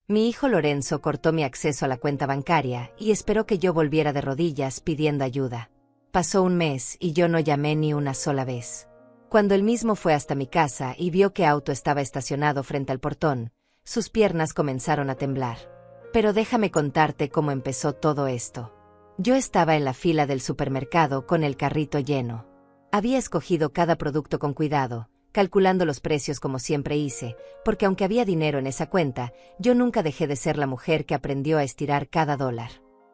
Mi hijo Lorenzo cortó mi acceso a la cuenta bancaria y esperó que yo volviera de rodillas pidiendo ayuda. Pasó un mes y yo no llamé ni una sola vez. Cuando él mismo fue hasta mi casa y vio que auto estaba estacionado frente al portón, sus piernas comenzaron a temblar. Pero déjame contarte cómo empezó todo esto. Yo estaba en la fila del supermercado con el carrito lleno. Había escogido cada producto con cuidado, calculando los precios como siempre hice, porque aunque había dinero en esa cuenta, yo nunca dejé de ser la mujer que aprendió a estirar cada dólar.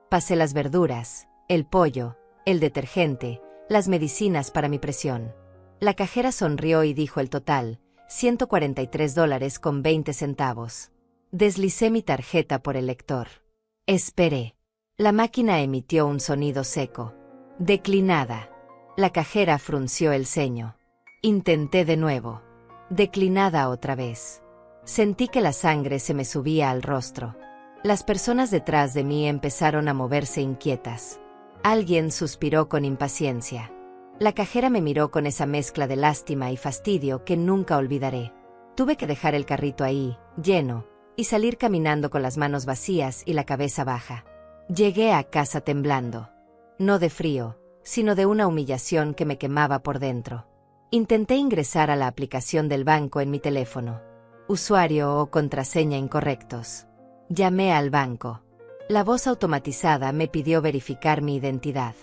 Pasé las verduras, el pollo, el detergente, las medicinas para mi presión. La cajera sonrió y dijo el total, $143.20. Deslicé mi tarjeta por el lector. Esperé. La máquina emitió un sonido seco. Declinada. La cajera frunció el ceño. Intenté de nuevo. Declinada otra vez. Sentí que la sangre se me subía al rostro. Las personas detrás de mí empezaron a moverse inquietas. Alguien suspiró con impaciencia. La cajera me miró con esa mezcla de lástima y fastidio que nunca olvidaré. Tuve que dejar el carrito ahí, lleno, y salir caminando con las manos vacías y la cabeza baja. Llegué a casa temblando. No de frío, sino de una humillación que me quemaba por dentro. Intenté ingresar a la aplicación del banco en mi teléfono. Usuario o contraseña incorrectos. Llamé al banco. La voz automatizada me pidió verificar mi identidad.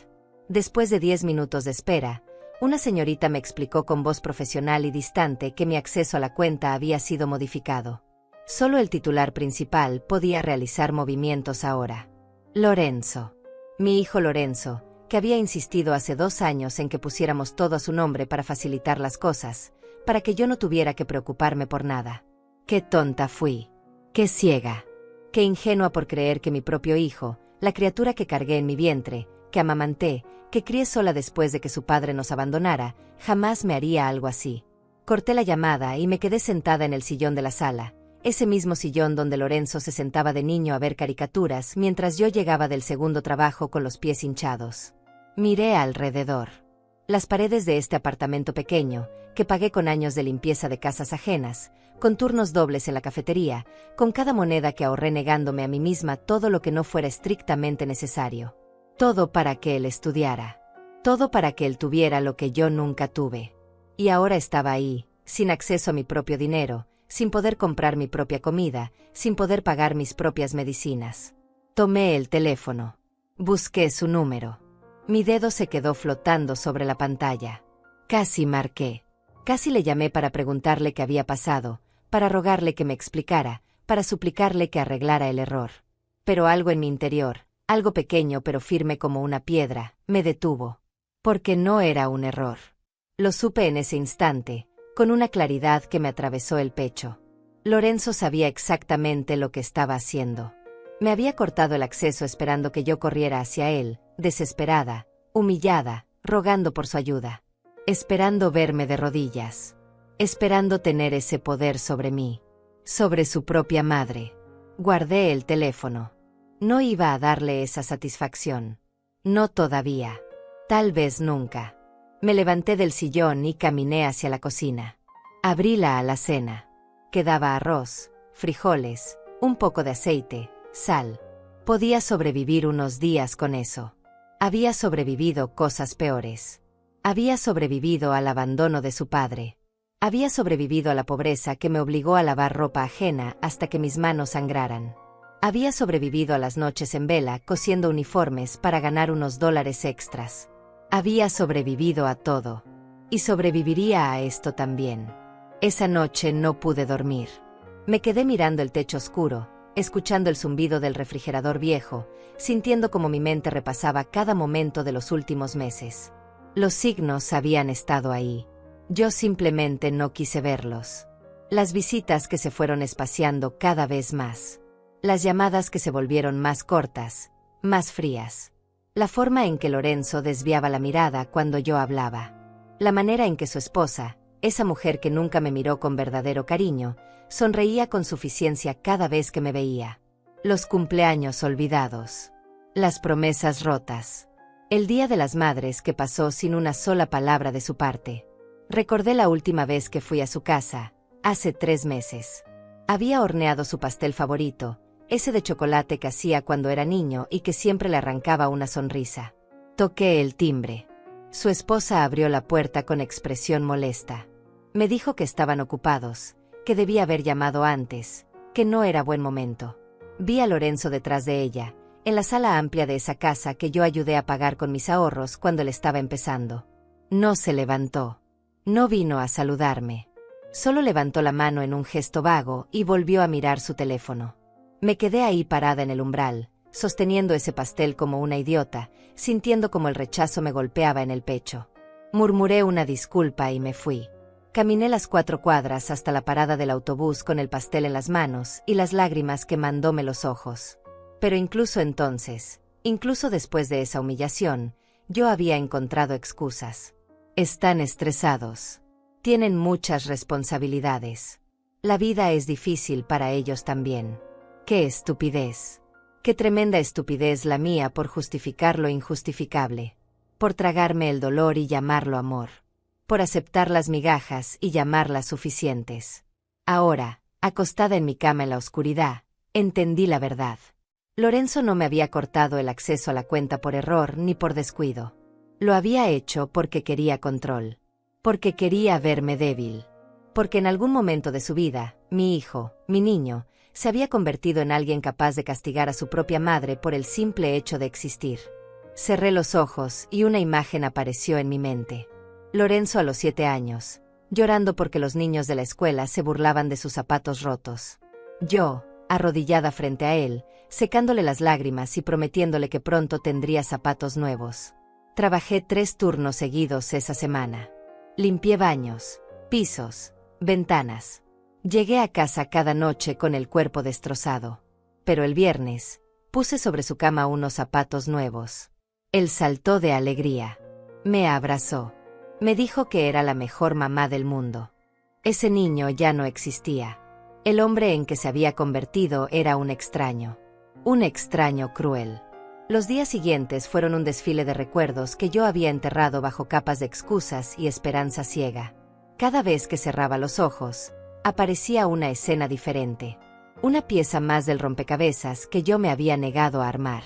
Después de 10 minutos de espera, una señorita me explicó con voz profesional y distante que mi acceso a la cuenta había sido modificado. Solo el titular principal podía realizar movimientos ahora. Lorenzo. Mi hijo Lorenzo, que había insistido hace 2 años en que pusiéramos todo a su nombre para facilitar las cosas, para que yo no tuviera que preocuparme por nada. Qué tonta fui. Qué ciega. Qué ingenua por creer que mi propio hijo, la criatura que cargué en mi vientre, que amamanté, que crié sola después de que su padre nos abandonara, jamás me haría algo así. Corté la llamada y me quedé sentada en el sillón de la sala, ese mismo sillón donde Lorenzo se sentaba de niño a ver caricaturas mientras yo llegaba del segundo trabajo con los pies hinchados. Miré alrededor. Las paredes de este apartamento pequeño, que pagué con años de limpieza de casas ajenas, con turnos dobles en la cafetería, con cada moneda que ahorré negándome a mí misma todo lo que no fuera estrictamente necesario. Todo para que él estudiara. Todo para que él tuviera lo que yo nunca tuve. Y ahora estaba ahí, sin acceso a mi propio dinero, sin poder comprar mi propia comida, sin poder pagar mis propias medicinas. Tomé el teléfono. Busqué su número. Mi dedo se quedó flotando sobre la pantalla. Casi marqué. Casi le llamé para preguntarle qué había pasado, para rogarle que me explicara, para suplicarle que arreglara el error. Pero algo en mi interior, algo pequeño pero firme como una piedra, me detuvo. Porque no era un error. Lo supe en ese instante, con una claridad que me atravesó el pecho. Lorenzo sabía exactamente lo que estaba haciendo. Me había cortado el acceso esperando que yo corriera hacia él, desesperada, humillada, rogando por su ayuda. Esperando verme de rodillas. Esperando tener ese poder sobre mí. Sobre su propia madre. Guardé el teléfono. No iba a darle esa satisfacción. No todavía. Tal vez nunca. Me levanté del sillón y caminé hacia la cocina. Abrí la alacena. Quedaba arroz, frijoles, un poco de aceite, sal. Podía sobrevivir unos días con eso. Había sobrevivido cosas peores. Había sobrevivido al abandono de su padre. Había sobrevivido a la pobreza que me obligó a lavar ropa ajena hasta que mis manos sangraran. Había sobrevivido a las noches en vela cosiendo uniformes para ganar unos dólares extras. Había sobrevivido a todo. Y sobreviviría a esto también. Esa noche no pude dormir. Me quedé mirando el techo oscuro, escuchando el zumbido del refrigerador viejo, sintiendo como mi mente repasaba cada momento de los últimos meses. Los signos habían estado ahí. Yo simplemente no quise verlos. Las visitas que se fueron espaciando cada vez más. Las llamadas que se volvieron más cortas, más frías. La forma en que Lorenzo desviaba la mirada cuando yo hablaba. La manera en que su esposa, esa mujer que nunca me miró con verdadero cariño, sonreía con suficiencia cada vez que me veía. Los cumpleaños olvidados. Las promesas rotas. El Día de las Madres que pasó sin una sola palabra de su parte. Recordé la última vez que fui a su casa, hace 3 meses. Había horneado su pastel favorito, ese de chocolate que hacía cuando era niño y que siempre le arrancaba una sonrisa. Toqué el timbre. Su esposa abrió la puerta con expresión molesta. Me dijo que estaban ocupados, que debía haber llamado antes, que no era buen momento. Vi a Lorenzo detrás de ella, en la sala amplia de esa casa que yo ayudé a pagar con mis ahorros cuando él estaba empezando. No se levantó. No vino a saludarme. Solo levantó la mano en un gesto vago y volvió a mirar su teléfono. Me quedé ahí parada en el umbral, sosteniendo ese pastel como una idiota, sintiendo como el rechazo me golpeaba en el pecho. Murmuré una disculpa y me fui. Caminé las 4 cuadras hasta la parada del autobús con el pastel en las manos y las lágrimas quemándome los ojos. Pero incluso entonces, incluso después de esa humillación, yo había encontrado excusas. Están estresados. Tienen muchas responsabilidades. La vida es difícil para ellos también. ¡Qué estupidez! ¡Qué tremenda estupidez la mía por justificar lo injustificable! Por tragarme el dolor y llamarlo amor. Por aceptar las migajas y llamarlas suficientes. Ahora, acostada en mi cama en la oscuridad, entendí la verdad. Lorenzo no me había cortado el acceso a la cuenta por error ni por descuido. Lo había hecho porque quería control. Porque quería verme débil. Porque en algún momento de su vida, mi hijo, mi niño, se había convertido en alguien capaz de castigar a su propia madre por el simple hecho de existir. Cerré los ojos y una imagen apareció en mi mente. Lorenzo a los 7 años, llorando porque los niños de la escuela se burlaban de sus zapatos rotos. Yo, arrodillada frente a él, secándole las lágrimas y prometiéndole que pronto tendría zapatos nuevos. Trabajé 3 turnos seguidos esa semana. Limpié baños, pisos, ventanas. Llegué a casa cada noche con el cuerpo destrozado. Pero el viernes, puse sobre su cama unos zapatos nuevos. Él saltó de alegría. Me abrazó. Me dijo que era la mejor mamá del mundo. Ese niño ya no existía. El hombre en que se había convertido era un extraño. Un extraño cruel. Los días siguientes fueron un desfile de recuerdos que yo había enterrado bajo capas de excusas y esperanza ciega. Cada vez que cerraba los ojos, aparecía una escena diferente. Una pieza más del rompecabezas que yo me había negado a armar.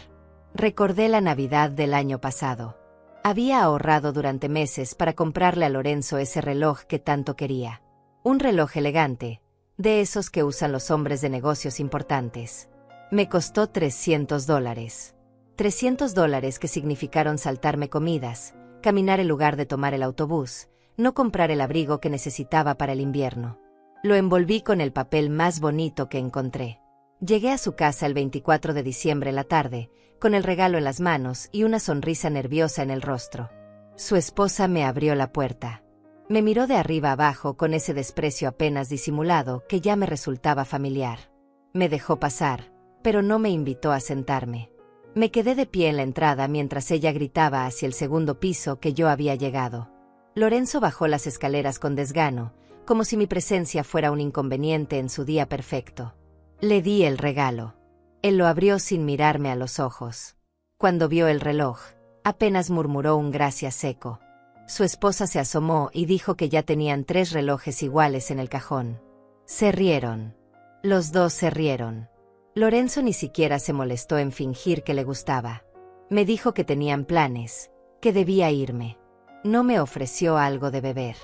Recordé la Navidad del año pasado. Había ahorrado durante meses para comprarle a Lorenzo ese reloj que tanto quería. Un reloj elegante, de esos que usan los hombres de negocios importantes. Me costó $300. $300 que significaron saltarme comidas, caminar en lugar de tomar el autobús, no comprar el abrigo que necesitaba para el invierno. Lo envolví con el papel más bonito que encontré. Llegué a su casa el 24 de diciembre en la tarde, con el regalo en las manos y una sonrisa nerviosa en el rostro. Su esposa me abrió la puerta. Me miró de arriba abajo con ese desprecio apenas disimulado que ya me resultaba familiar. Me dejó pasar, pero no me invitó a sentarme. Me quedé de pie en la entrada mientras ella gritaba hacia el segundo piso que yo había llegado. Lorenzo bajó las escaleras con desgano, como si mi presencia fuera un inconveniente en su día perfecto. Le di el regalo. Él lo abrió sin mirarme a los ojos. Cuando vio el reloj, apenas murmuró un gracias seco. Su esposa se asomó y dijo que ya tenían 3 relojes iguales en el cajón. Se rieron. Los dos se rieron. Lorenzo ni siquiera se molestó en fingir que le gustaba. Me dijo que tenían planes, que debía irme. No me ofreció algo de beber.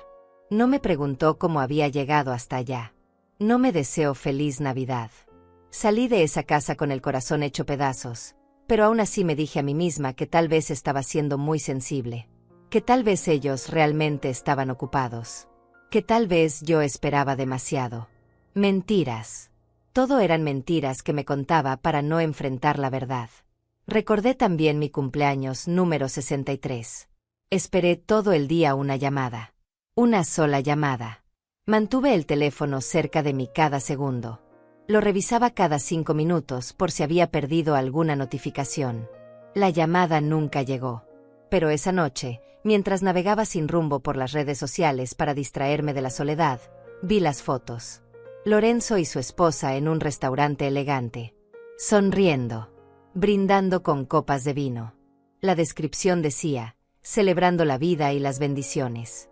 No me preguntó cómo había llegado hasta allá. No me deseó feliz Navidad. Salí de esa casa con el corazón hecho pedazos, pero aún así me dije a mí misma que tal vez estaba siendo muy sensible. Que tal vez ellos realmente estaban ocupados. Que tal vez yo esperaba demasiado. Mentiras. Todo eran mentiras que me contaba para no enfrentar la verdad. Recordé también mi cumpleaños número 63. Esperé todo el día una llamada. Una sola llamada. Mantuve el teléfono cerca de mí cada segundo. Lo revisaba cada 5 minutos por si había perdido alguna notificación. La llamada nunca llegó. Pero esa noche, mientras navegaba sin rumbo por las redes sociales para distraerme de la soledad, vi las fotos. Lorenzo y su esposa en un restaurante elegante. Sonriendo. Brindando con copas de vino. La descripción decía, celebrando la vida y las bendiciones.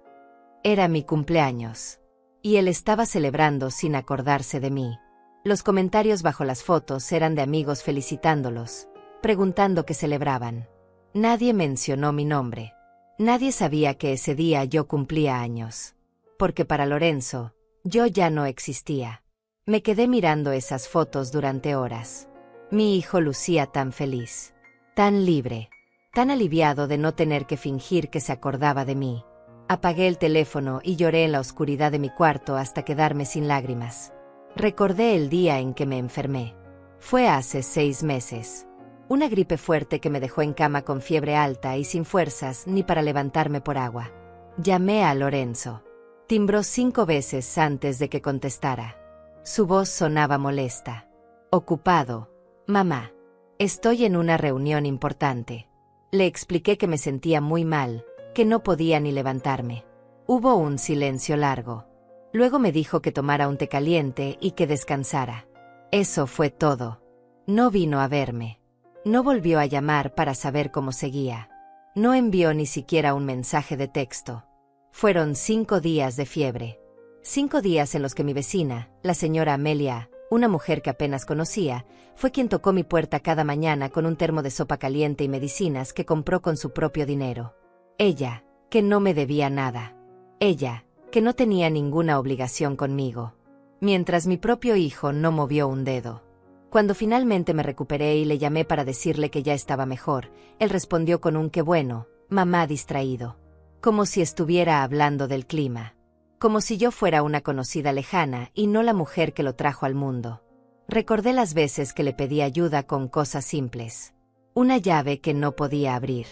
Era mi cumpleaños. Y él estaba celebrando sin acordarse de mí. Los comentarios bajo las fotos eran de amigos felicitándolos, preguntando qué celebraban. Nadie mencionó mi nombre. Nadie sabía que ese día yo cumplía años. Porque para Lorenzo, yo ya no existía. Me quedé mirando esas fotos durante horas. Mi hijo lucía tan feliz, tan libre, tan aliviado de no tener que fingir que se acordaba de mí. Apagué el teléfono y lloré en la oscuridad de mi cuarto hasta quedarme sin lágrimas. Recordé el día en que me enfermé. Fue hace 6 meses. Una gripe fuerte que me dejó en cama con fiebre alta y sin fuerzas ni para levantarme por agua. Llamé a Lorenzo. Timbró 5 veces antes de que contestara. Su voz sonaba molesta. Ocupado. Mamá. Estoy en una reunión importante. Le expliqué que me sentía muy mal, que no podía ni levantarme. Hubo un silencio largo. Luego me dijo que tomara un té caliente y que descansara. Eso fue todo. No vino a verme. No volvió a llamar para saber cómo seguía. No envió ni siquiera un mensaje de texto. Fueron 5 días de fiebre. 5 días en los que mi vecina, la señora Amelia, una mujer que apenas conocía, fue quien tocó mi puerta cada mañana con un termo de sopa caliente y medicinas que compró con su propio dinero. Ella, que no me debía nada. Ella, que no tenía ninguna obligación conmigo. Mientras mi propio hijo no movió un dedo. Cuando finalmente me recuperé y le llamé para decirle que ya estaba mejor, él respondió con un qué bueno, mamá, distraído. Como si estuviera hablando del clima. Como si yo fuera una conocida lejana y no la mujer que lo trajo al mundo. Recordé las veces que le pedí ayuda con cosas simples. Una llave que no podía abrir.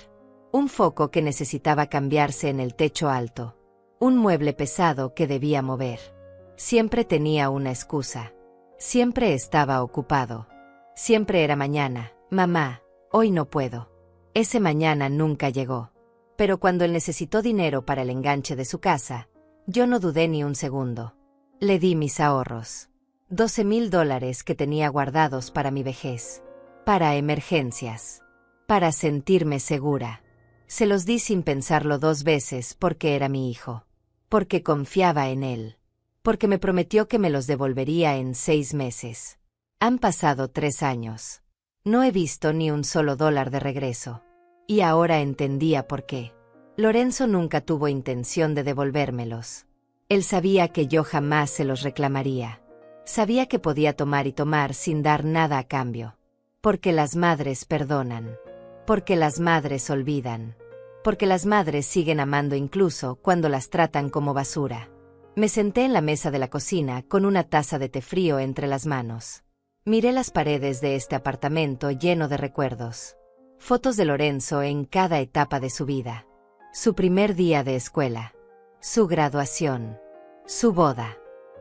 Un foco que necesitaba cambiarse en el techo alto. Un mueble pesado que debía mover. Siempre tenía una excusa. Siempre estaba ocupado. Siempre era mañana. Mamá, hoy no puedo. Ese mañana nunca llegó. Pero cuando él necesitó dinero para el enganche de su casa, yo no dudé ni un segundo. Le di mis ahorros. $12,000 que tenía guardados para mi vejez. Para emergencias. Para sentirme segura. Se los di sin pensarlo 2 veces porque era mi hijo. Porque confiaba en él. Porque me prometió que me los devolvería en 6 meses. Han pasado 3 años. No he visto ni un solo dólar de regreso. Y ahora entendía por qué. Lorenzo nunca tuvo intención de devolvérmelos. Él sabía que yo jamás se los reclamaría. Sabía que podía tomar y tomar sin dar nada a cambio. Porque las madres perdonan. Porque las madres olvidan. Porque las madres siguen amando incluso cuando las tratan como basura. Me senté en la mesa de la cocina con una taza de té frío entre las manos. Miré las paredes de este apartamento lleno de recuerdos. Fotos de Lorenzo en cada etapa de su vida. Su primer día de escuela. Su graduación. Su boda.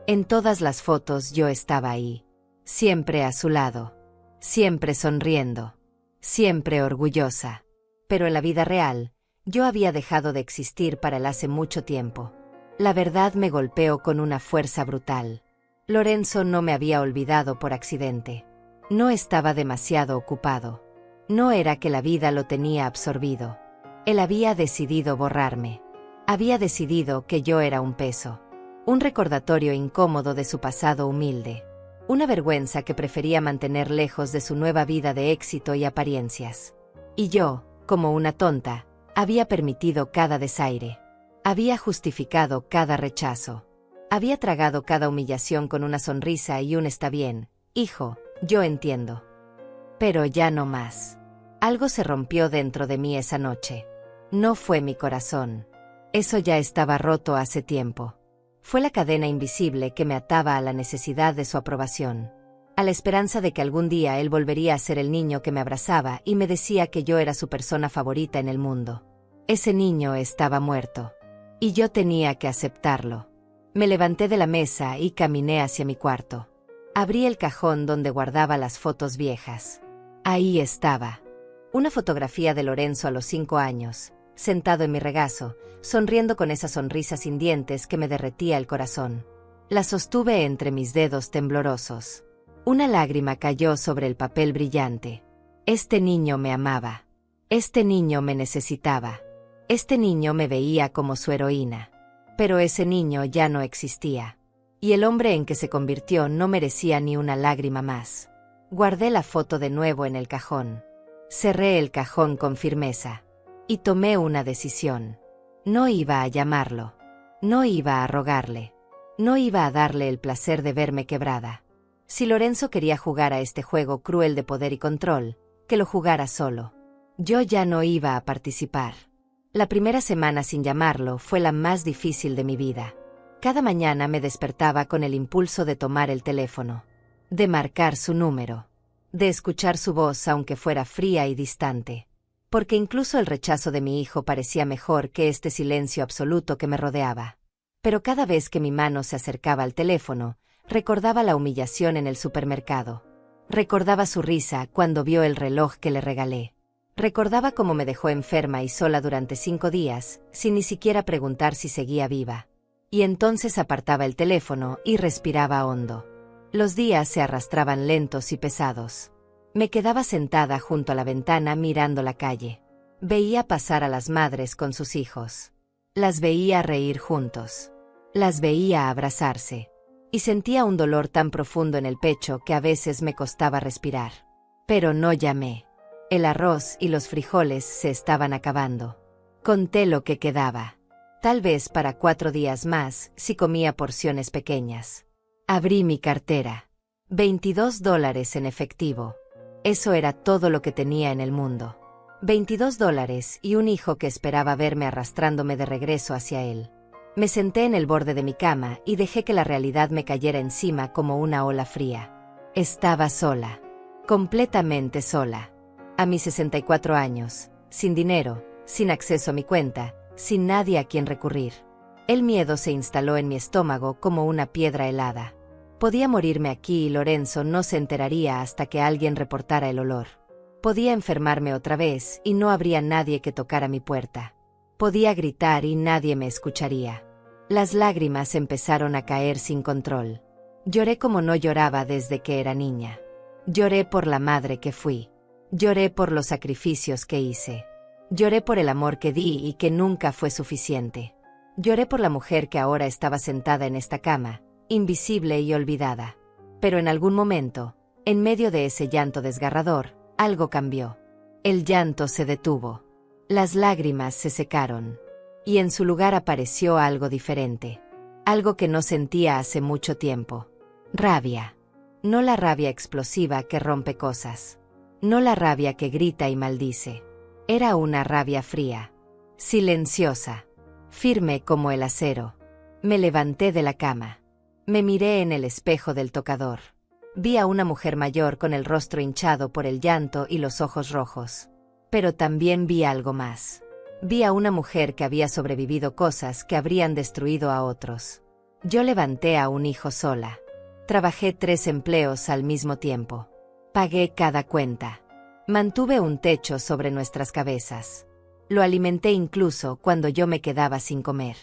En todas las fotos yo estaba ahí. Siempre a su lado. Siempre sonriendo. Siempre orgullosa. Pero en la vida real, yo había dejado de existir para él hace mucho tiempo. La verdad me golpeó con una fuerza brutal. Lorenzo no me había olvidado por accidente. No estaba demasiado ocupado. No era que la vida lo tenía absorbido. Él había decidido borrarme. Había decidido que yo era un peso. Un recordatorio incómodo de su pasado humilde. Una vergüenza que prefería mantener lejos de su nueva vida de éxito y apariencias. Y yo, como una tonta, había permitido cada desaire. Había justificado cada rechazo. Había tragado cada humillación con una sonrisa y un está bien, hijo, yo entiendo. Pero ya no más. Algo se rompió dentro de mí esa noche. No fue mi corazón. Eso ya estaba roto hace tiempo. Fue la cadena invisible que me ataba a la necesidad de su aprobación. A la esperanza de que algún día él volvería a ser el niño que me abrazaba y me decía que yo era su persona favorita en el mundo. Ese niño estaba muerto. Y yo tenía que aceptarlo. Me levanté de la mesa y caminé hacia mi cuarto. Abrí el cajón donde guardaba las fotos viejas. Ahí estaba. Una fotografía de Lorenzo a los 5 años, sentado en mi regazo, sonriendo con esa sonrisa sin dientes que me derretía el corazón. La sostuve entre mis dedos temblorosos. Una lágrima cayó sobre el papel brillante. Este niño me amaba. Este niño me necesitaba. Este niño me veía como su heroína. Pero ese niño ya no existía. Y el hombre en que se convirtió no merecía ni una lágrima más. Guardé la foto de nuevo en el cajón. Cerré el cajón con firmeza. Y tomé una decisión. No iba a llamarlo. No iba a rogarle. No iba a darle el placer de verme quebrada. Si Lorenzo quería jugar a este juego cruel de poder y control, que lo jugara solo. Yo ya no iba a participar. La primera semana sin llamarlo fue la más difícil de mi vida. Cada mañana me despertaba con el impulso de tomar el teléfono, de marcar su número, de escuchar su voz aunque fuera fría y distante. Porque incluso el rechazo de mi hijo parecía mejor que este silencio absoluto que me rodeaba. Pero cada vez que mi mano se acercaba al teléfono, recordaba la humillación en el supermercado. Recordaba su risa cuando vio el reloj que le regalé. Recordaba cómo me dejó enferma y sola durante 5 días, sin ni siquiera preguntar si seguía viva. Y entonces apartaba el teléfono y respiraba hondo. Los días se arrastraban lentos y pesados. Me quedaba sentada junto a la ventana mirando la calle. Veía pasar a las madres con sus hijos. Las veía reír juntos. Las veía abrazarse. Y sentía un dolor tan profundo en el pecho que a veces me costaba respirar. Pero no llamé. El arroz y los frijoles se estaban acabando. Conté lo que quedaba. Tal vez para 4 días más, si comía porciones pequeñas. Abrí mi cartera. $22 en efectivo. Eso era todo lo que tenía en el mundo. $22 y un hijo que esperaba verme arrastrándome de regreso hacia él. Me senté en el borde de mi cama y dejé que la realidad me cayera encima como una ola fría. Estaba sola. Completamente sola. A mis 64 años, sin dinero, sin acceso a mi cuenta, sin nadie a quien recurrir. El miedo se instaló en mi estómago como una piedra helada. Podía morirme aquí y Lorenzo no se enteraría hasta que alguien reportara el olor. Podía enfermarme otra vez y no habría nadie que tocara mi puerta. Podía gritar y nadie me escucharía. Las lágrimas empezaron a caer sin control. Lloré como no lloraba desde que era niña. Lloré por la madre que fui. Lloré por los sacrificios que hice. Lloré por el amor que di y que nunca fue suficiente. Lloré por la mujer que ahora estaba sentada en esta cama, invisible y olvidada. Pero en algún momento, en medio de ese llanto desgarrador, algo cambió. El llanto se detuvo. Las lágrimas se secaron. Y en su lugar apareció algo diferente. Algo que no sentía hace mucho tiempo. Rabia. No la rabia explosiva que rompe cosas. No la rabia que grita y maldice. Era una rabia fría. Silenciosa. Firme como el acero. Me levanté de la cama. Me miré en el espejo del tocador. Vi a una mujer mayor con el rostro hinchado por el llanto y los ojos rojos. Pero también vi algo más. Vi a una mujer que había sobrevivido cosas que habrían destruido a otros. Yo levanté a un hijo sola. Trabajé 3 empleos al mismo tiempo. Pagué cada cuenta. Mantuve un techo sobre nuestras cabezas. Lo alimenté incluso cuando yo me quedaba sin comer.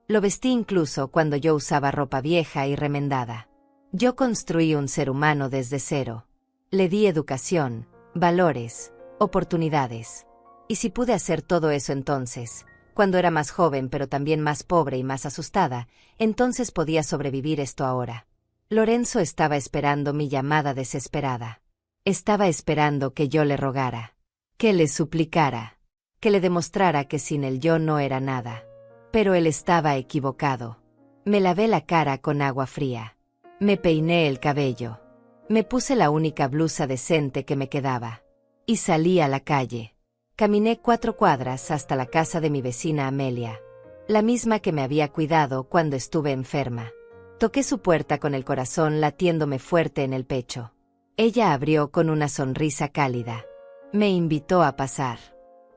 Lo vestí incluso cuando yo usaba ropa vieja y remendada. Yo construí un ser humano desde cero. Le di educación, valores, oportunidades. Y si pude hacer todo eso entonces, cuando era más joven pero también más pobre y más asustada, entonces podía sobrevivir esto ahora. Lorenzo estaba esperando mi llamada desesperada. Estaba esperando que yo le rogara, que le suplicara, que le demostrara que sin él yo no era nada. Pero él estaba equivocado. Me lavé la cara con agua fría. Me peiné el cabello. Me puse la única blusa decente que me quedaba. Y salí a la calle. Caminé 4 cuadras hasta la casa de mi vecina Amelia, la misma que me había cuidado cuando estuve enferma. Toqué su puerta con el corazón latiéndome fuerte en el pecho. Ella abrió con una sonrisa cálida. Me invitó a pasar.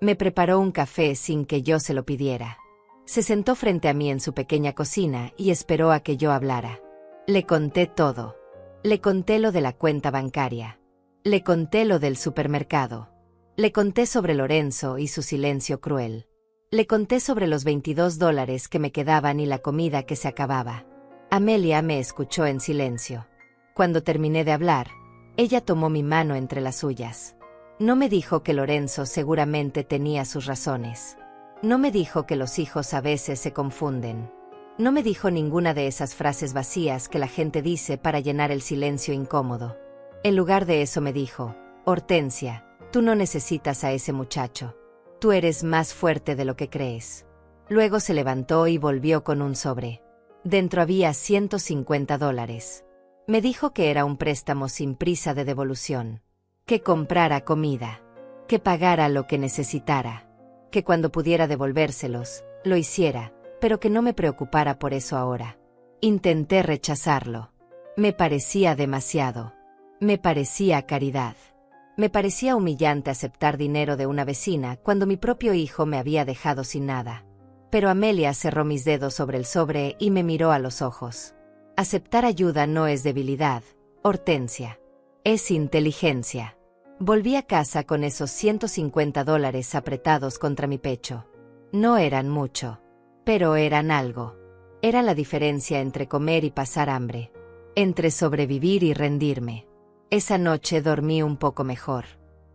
Me preparó un café sin que yo se lo pidiera. Se sentó frente a mí en su pequeña cocina y esperó a que yo hablara. Le conté todo. Le conté lo de la cuenta bancaria. Le conté lo del supermercado. Le conté sobre Lorenzo y su silencio cruel. Le conté sobre los $22 que me quedaban y la comida que se acababa. Amelia me escuchó en silencio. Cuando terminé de hablar, ella tomó mi mano entre las suyas. No me dijo que Lorenzo seguramente tenía sus razones. No me dijo que los hijos a veces se confunden. No me dijo ninguna de esas frases vacías que la gente dice para llenar el silencio incómodo. En lugar de eso me dijo: Hortensia, tú no necesitas a ese muchacho. Tú eres más fuerte de lo que crees. Luego se levantó y volvió con un sobre. Dentro había $150. Me dijo que era un préstamo sin prisa de devolución. Que comprara comida. Que pagara lo que necesitara. Que cuando pudiera devolvérselos, lo hiciera, pero que no me preocupara por eso ahora. Intenté rechazarlo. Me parecía demasiado. Me parecía caridad. Me parecía humillante aceptar dinero de una vecina cuando mi propio hijo me había dejado sin nada. Pero Amelia cerró mis dedos sobre el sobre y me miró a los ojos. Aceptar ayuda no es debilidad, Hortensia. Es inteligencia. Volví a casa con esos $150 apretados contra mi pecho. No eran mucho, pero eran algo. Era la diferencia entre comer y pasar hambre. Entre sobrevivir y rendirme. Esa noche dormí un poco mejor.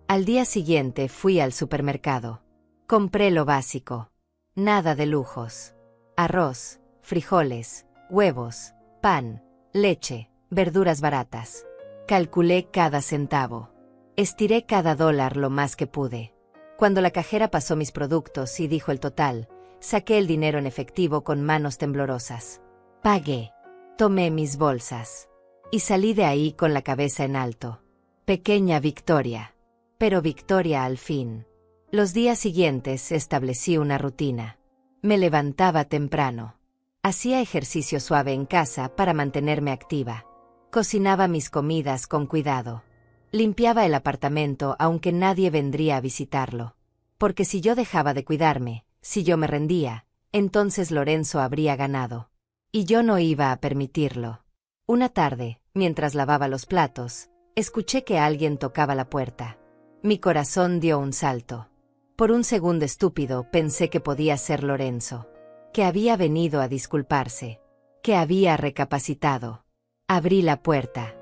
Al día siguiente fui al supermercado. Compré lo básico. Nada de lujos. Arroz, frijoles, huevos, pan, leche, verduras baratas. Calculé cada centavo. Estiré cada dólar lo más que pude. Cuando la cajera pasó mis productos y dijo el total, saqué el dinero en efectivo con manos temblorosas. Pagué. Tomé mis bolsas. Y salí de ahí con la cabeza en alto. Pequeña victoria. Pero victoria al fin. Los días siguientes establecí una rutina. Me levantaba temprano. Hacía ejercicio suave en casa para mantenerme activa. Cocinaba mis comidas con cuidado. Limpiaba el apartamento aunque nadie vendría a visitarlo. Porque si yo dejaba de cuidarme, si yo me rendía, entonces Lorenzo habría ganado. Y yo no iba a permitirlo. Una tarde, mientras lavaba los platos, escuché que alguien tocaba la puerta. Mi corazón dio un salto. Por un segundo estúpido pensé que podía ser Lorenzo. Que había venido a disculparse. Que había recapacitado. Abrí la puerta.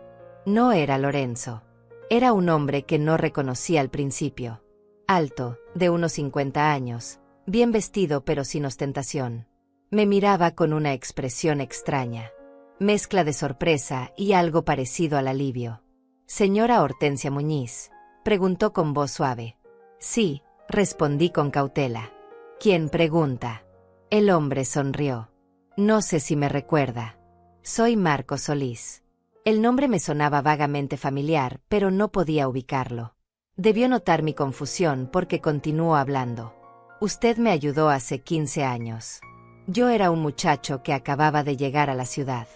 No era Lorenzo. Era un hombre que no reconocí al principio. Alto, de unos 50 años, bien vestido pero sin ostentación. Me miraba con una expresión extraña. Mezcla de sorpresa y algo parecido al alivio. «¿Señora Hortensia Muñiz?», preguntó con voz suave. «Sí», respondí con cautela. «¿Quién pregunta?». El hombre sonrió. «No sé si me recuerda. Soy Marco Solís». El nombre me sonaba vagamente familiar, pero no podía ubicarlo. Debió notar mi confusión porque continuó hablando. «Usted me ayudó hace 15 años. Yo era un muchacho que acababa de llegar a la ciudad.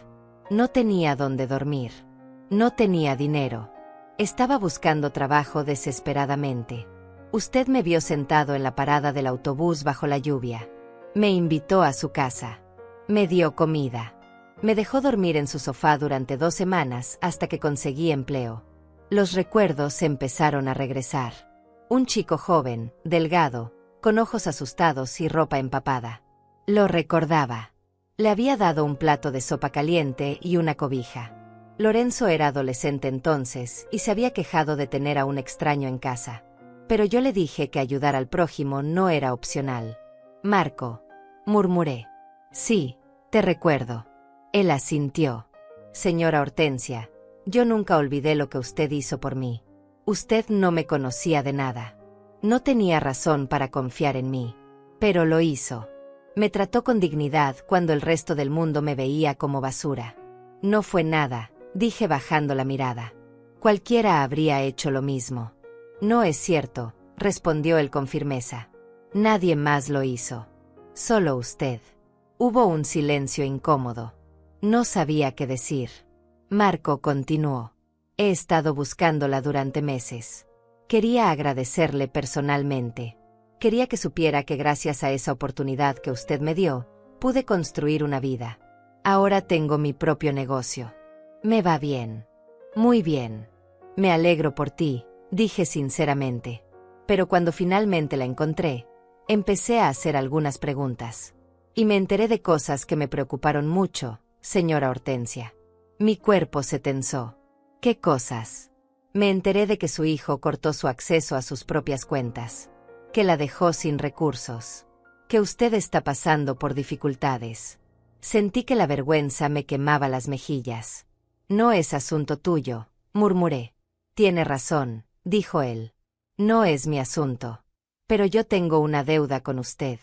No tenía dónde dormir. No tenía dinero. Estaba buscando trabajo desesperadamente. Usted me vio sentado en la parada del autobús bajo la lluvia. Me invitó a su casa. Me dio comida. Me dejó dormir en su sofá durante 2 semanas hasta que conseguí empleo. Los recuerdos empezaron a regresar. Un chico joven, delgado, con ojos asustados y ropa empapada. Lo recordaba. Le había dado un plato de sopa caliente y una cobija. Lorenzo era adolescente entonces y se había quejado de tener a un extraño en casa. Pero yo le dije que ayudar al prójimo no era opcional. «Marco», murmuré. «Sí, te recuerdo». Él asintió. «Señora Hortensia, yo nunca olvidé lo que usted hizo por mí. Usted no me conocía de nada. No tenía razón para confiar en mí. Pero lo hizo. Me trató con dignidad cuando el resto del mundo me veía como basura. No fue nada», dije bajando la mirada. «Cualquiera habría hecho lo mismo». «No es cierto», respondió él con firmeza. «Nadie más lo hizo. Solo usted». Hubo un silencio incómodo. No sabía qué decir. Marco continuó. «He estado buscándola durante meses. Quería agradecerle personalmente. Quería que supiera que gracias a esa oportunidad que usted me dio, pude construir una vida. Ahora tengo mi propio negocio. Me va bien. Muy bien. Me alegro por ti», dije sinceramente. Pero cuando finalmente la encontré, empecé a hacer algunas preguntas. Y me enteré de cosas que me preocuparon mucho, señora Hortensia. Mi cuerpo se tensó. ¿Qué cosas? Me enteré de que su hijo cortó su acceso a sus propias cuentas. Que la dejó sin recursos. Que usted está pasando por dificultades. Sentí que la vergüenza me quemaba las mejillas. No es asunto tuyo, murmuré. Tiene razón, dijo él. No es mi asunto. Pero yo tengo una deuda con usted.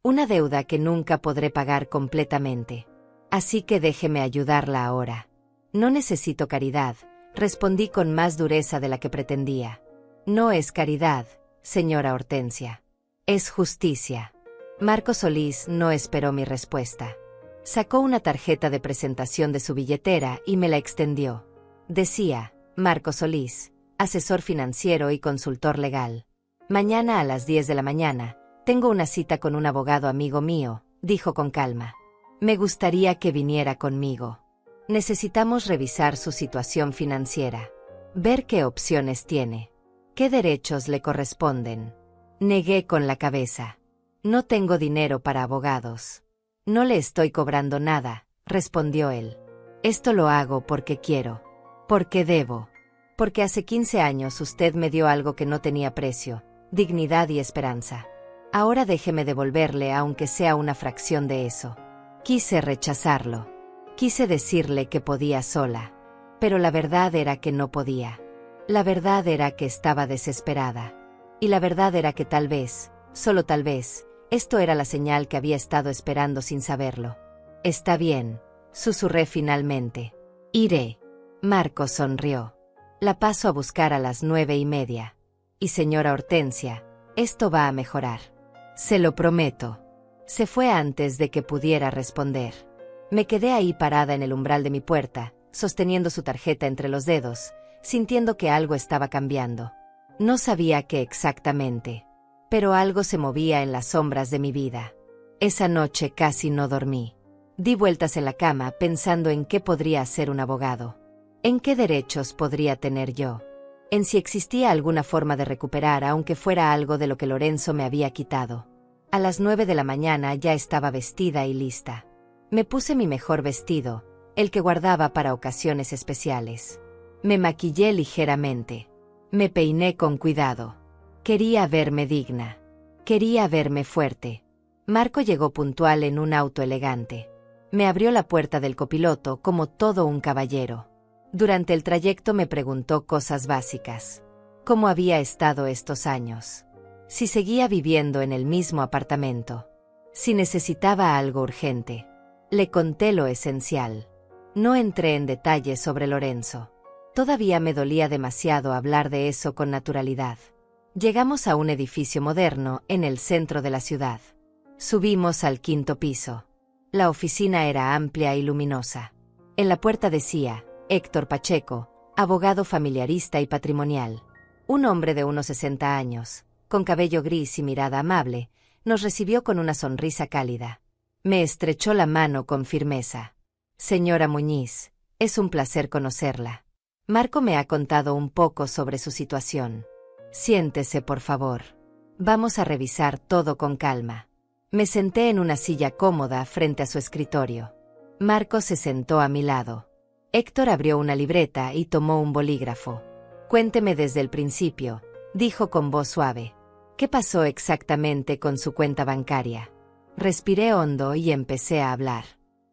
Una deuda que nunca podré pagar completamente. Así que déjeme ayudarla ahora. No necesito caridad, respondí con más dureza de la que pretendía. No es caridad, señora Hortensia. Es justicia. Marco Solís no esperó mi respuesta. Sacó una tarjeta de presentación de su billetera y me la extendió. Decía, Marco Solís, asesor financiero y consultor legal. Mañana a las 10 de la mañana, tengo una cita con un abogado amigo mío, dijo con calma. Me gustaría que viniera conmigo. Necesitamos revisar su situación financiera. Ver qué opciones tiene. ¿Qué derechos le corresponden? Negué con la cabeza. No tengo dinero para abogados. No le estoy cobrando nada, respondió él. Esto lo hago porque quiero. Porque debo. Porque hace 15 años usted me dio algo que no tenía precio, dignidad y esperanza. Ahora déjeme devolverle aunque sea una fracción de eso. Quise rechazarlo. Quise decirle que podía sola. Pero la verdad era que no podía. La verdad era que estaba desesperada. Y la verdad era que tal vez, solo tal vez, esto era la señal que había estado esperando sin saberlo. Está bien, susurré finalmente. Iré. Marco sonrió. La paso a buscar a las 9:30. Y señora Hortensia, esto va a mejorar. Se lo prometo. Se fue antes de que pudiera responder. Me quedé ahí parada en el umbral de mi puerta, sosteniendo su tarjeta entre los dedos, sintiendo que algo estaba cambiando. No sabía qué exactamente, pero algo se movía en las sombras de mi vida. Esa noche casi no dormí. Di vueltas en la cama pensando en qué podría hacer un abogado. ¿En qué derechos podría tener yo? En si existía alguna forma de recuperar aunque fuera algo de lo que Lorenzo me había quitado. A las 9 de la mañana ya estaba vestida y lista. Me puse mi mejor vestido, el que guardaba para ocasiones especiales. Me maquillé ligeramente. Me peiné con cuidado. Quería verme digna. Quería verme fuerte. Marco llegó puntual en un auto elegante. Me abrió la puerta del copiloto como todo un caballero. Durante el trayecto me preguntó cosas básicas. ¿Cómo había estado estos años? Si seguía viviendo en el mismo apartamento. Si necesitaba algo urgente. Le conté lo esencial. No entré en detalles sobre Lorenzo. Todavía me dolía demasiado hablar de eso con naturalidad. Llegamos a un edificio moderno en el centro de la ciudad. Subimos al 5º piso. La oficina era amplia y luminosa. En la puerta decía, Héctor Pacheco, abogado familiarista y patrimonial. Un hombre de unos 60 años, con cabello gris y mirada amable, nos recibió con una sonrisa cálida. Me estrechó la mano con firmeza. Señora Muñiz, es un placer conocerla. Marco me ha contado un poco sobre su situación. Siéntese, por favor. Vamos a revisar todo con calma. Me senté en una silla cómoda frente a su escritorio. Marco se sentó a mi lado. Héctor abrió una libreta y tomó un bolígrafo. Cuénteme desde el principio, dijo con voz suave. ¿Qué pasó exactamente con su cuenta bancaria? Respiré hondo y empecé a hablar.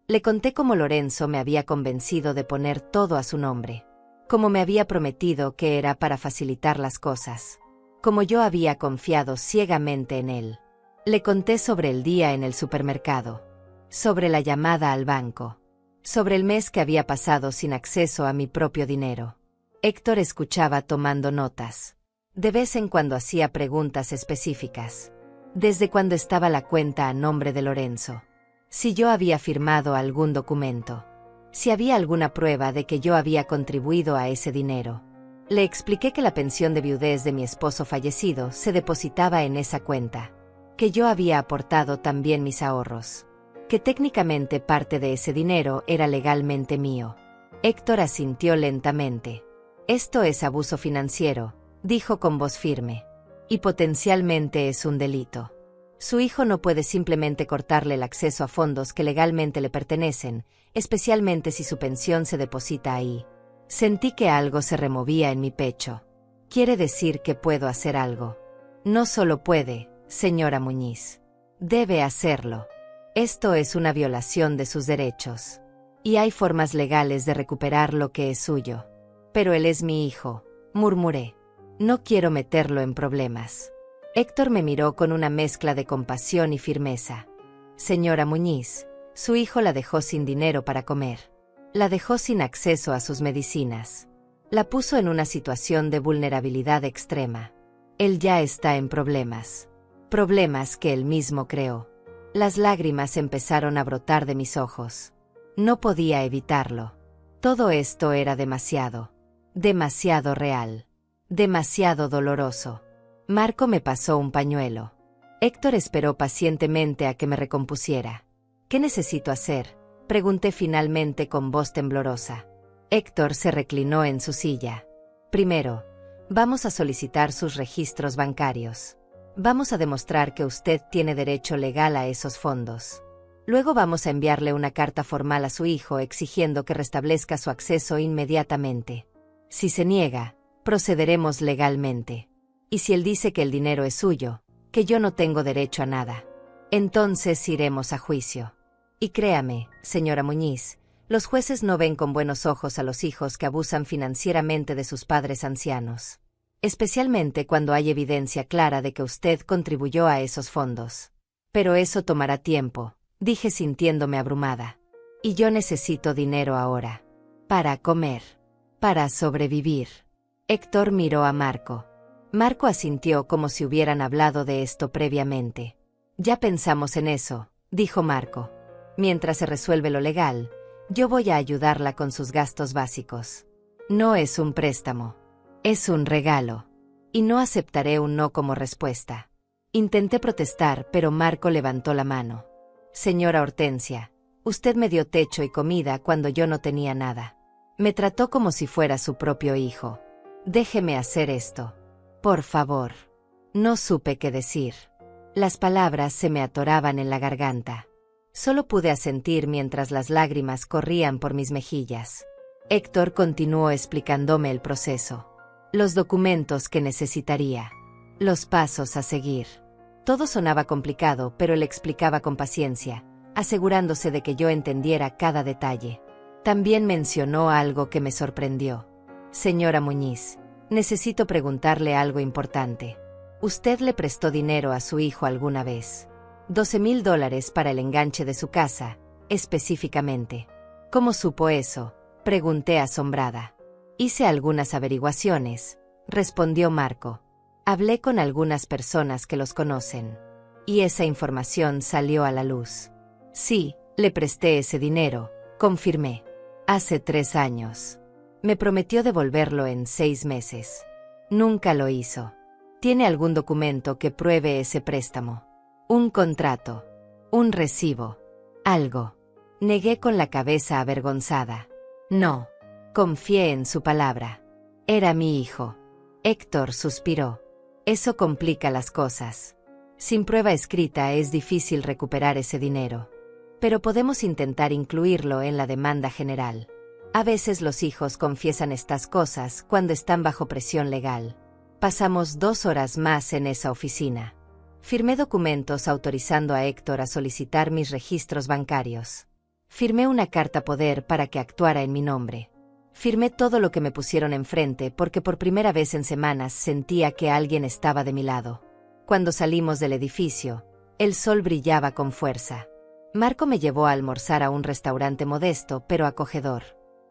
Le conté cómo Lorenzo me había convencido de poner todo a su nombre. Como me había prometido que era para facilitar las cosas. Como yo había confiado ciegamente en él. Le conté sobre el día en el supermercado. Sobre la llamada al banco. Sobre el mes que había pasado sin acceso a mi propio dinero. Héctor escuchaba tomando notas. De vez en cuando hacía preguntas específicas. Desde cuando estaba la cuenta a nombre de Lorenzo. Si yo había firmado algún documento. Si había alguna prueba de que yo había contribuido a ese dinero. Le expliqué que la pensión de viudez de mi esposo fallecido se depositaba en esa cuenta. Que yo había aportado también mis ahorros. Que técnicamente parte de ese dinero era legalmente mío. Héctor asintió lentamente. Esto es abuso financiero, dijo con voz firme. Y potencialmente es un delito. Su hijo no puede simplemente cortarle el acceso a fondos que legalmente le pertenecen, especialmente si su pensión se deposita ahí. Sentí que algo se removía en mi pecho. Quiere decir que puedo hacer algo. No solo puede, señora Muñiz. Debe hacerlo. Esto es una violación de sus derechos. Y hay formas legales de recuperar lo que es suyo. Pero él es mi hijo, murmuré. No quiero meterlo en problemas. Héctor me miró con una mezcla de compasión y firmeza. Señora Muñiz, su hijo la dejó sin dinero para comer. La dejó sin acceso a sus medicinas. La puso en una situación de vulnerabilidad extrema. Él ya está en problemas. Problemas que él mismo creó. Las lágrimas empezaron a brotar de mis ojos. No podía evitarlo. Todo esto era demasiado. Demasiado real. Demasiado doloroso. Marco me pasó un pañuelo. Héctor esperó pacientemente a que me recompusiera. ¿Qué necesito hacer?, pregunté finalmente con voz temblorosa. Héctor se reclinó en su silla. Primero, vamos a solicitar sus registros bancarios. Vamos a demostrar que usted tiene derecho legal a esos fondos. Luego vamos a enviarle una carta formal a su hijo exigiendo que restablezca su acceso inmediatamente. Si se niega, procederemos legalmente. Y si él dice que el dinero es suyo, que yo no tengo derecho a nada, entonces iremos a juicio. Y créame, señora Muñiz, los jueces no ven con buenos ojos a los hijos que abusan financieramente de sus padres ancianos. Especialmente cuando hay evidencia clara de que usted contribuyó a esos fondos. Pero eso tomará tiempo, dije sintiéndome abrumada. Y yo necesito dinero ahora. Para comer. Para sobrevivir. Héctor miró a Marco. Marco asintió como si hubieran hablado de esto previamente. Ya pensamos en eso, dijo Marco. Mientras se resuelve lo legal, yo voy a ayudarla con sus gastos básicos. No es un préstamo. Es un regalo. Y no aceptaré un no como respuesta. Intenté protestar, pero Marco levantó la mano. Señora Hortensia, usted me dio techo y comida cuando yo no tenía nada. Me trató como si fuera su propio hijo. Déjeme hacer esto. Por favor. No supe qué decir. Las palabras se me atoraban en la garganta. Solo pude asentir mientras las lágrimas corrían por mis mejillas. Héctor continuó explicándome el proceso. Los documentos que necesitaría. Los pasos a seguir. Todo sonaba complicado, pero él explicaba con paciencia, asegurándose de que yo entendiera cada detalle. También mencionó algo que me sorprendió. Señora Muñiz, necesito preguntarle algo importante. ¿Usted le prestó dinero a su hijo alguna vez? $12,000 para el enganche de su casa, específicamente. ¿Cómo supo eso?, pregunté asombrada. Hice algunas averiguaciones, respondió Marco. Hablé con algunas personas que los conocen. Y esa información salió a la luz. Sí, le presté ese dinero, confirmé. Hace 3 años. Me prometió devolverlo en 6 meses. Nunca lo hizo. ¿Tiene algún documento que pruebe ese préstamo? Un contrato. Un recibo. Algo. Negué con la cabeza avergonzada. No. Confié en su palabra. Era mi hijo. Héctor suspiró. Eso complica las cosas. Sin prueba escrita es difícil recuperar ese dinero. Pero podemos intentar incluirlo en la demanda general. A veces los hijos confiesan estas cosas cuando están bajo presión legal. Pasamos 2 horas más en esa oficina. Firmé documentos autorizando a Héctor a solicitar mis registros bancarios. Firmé una carta poder para que actuara en mi nombre. Firmé todo lo que me pusieron enfrente porque por primera vez en semanas sentía que alguien estaba de mi lado. Cuando salimos del edificio, el sol brillaba con fuerza. Marco me llevó a almorzar a un restaurante modesto pero acogedor.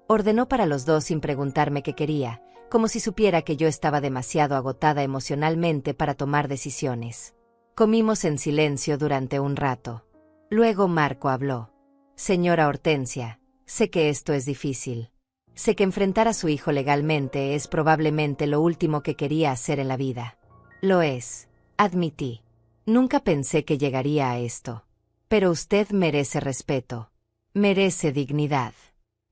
Ordenó para los dos sin preguntarme qué quería, como si supiera que yo estaba demasiado agotada emocionalmente para tomar decisiones. Comimos en silencio durante un rato. Luego Marco habló. Señora Hortensia, sé que esto es difícil. Sé que enfrentar a su hijo legalmente es probablemente lo último que quería hacer en la vida. Lo es, admití. Nunca pensé que llegaría a esto. Pero usted merece respeto. Merece dignidad.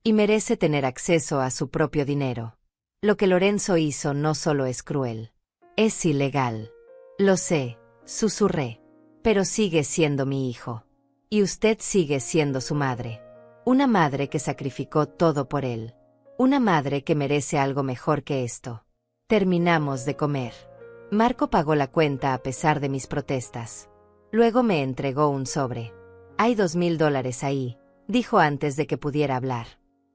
Y merece tener acceso a su propio dinero. Lo que Lorenzo hizo no solo es cruel. Es ilegal. Lo sé, susurré. Pero sigue siendo mi hijo. Y usted sigue siendo su madre. Una madre que sacrificó todo por él. Una madre que merece algo mejor que esto. Terminamos de comer. Marco pagó la cuenta a pesar de mis protestas. Luego me entregó un sobre. Hay $2000 ahí, dijo antes de que pudiera hablar.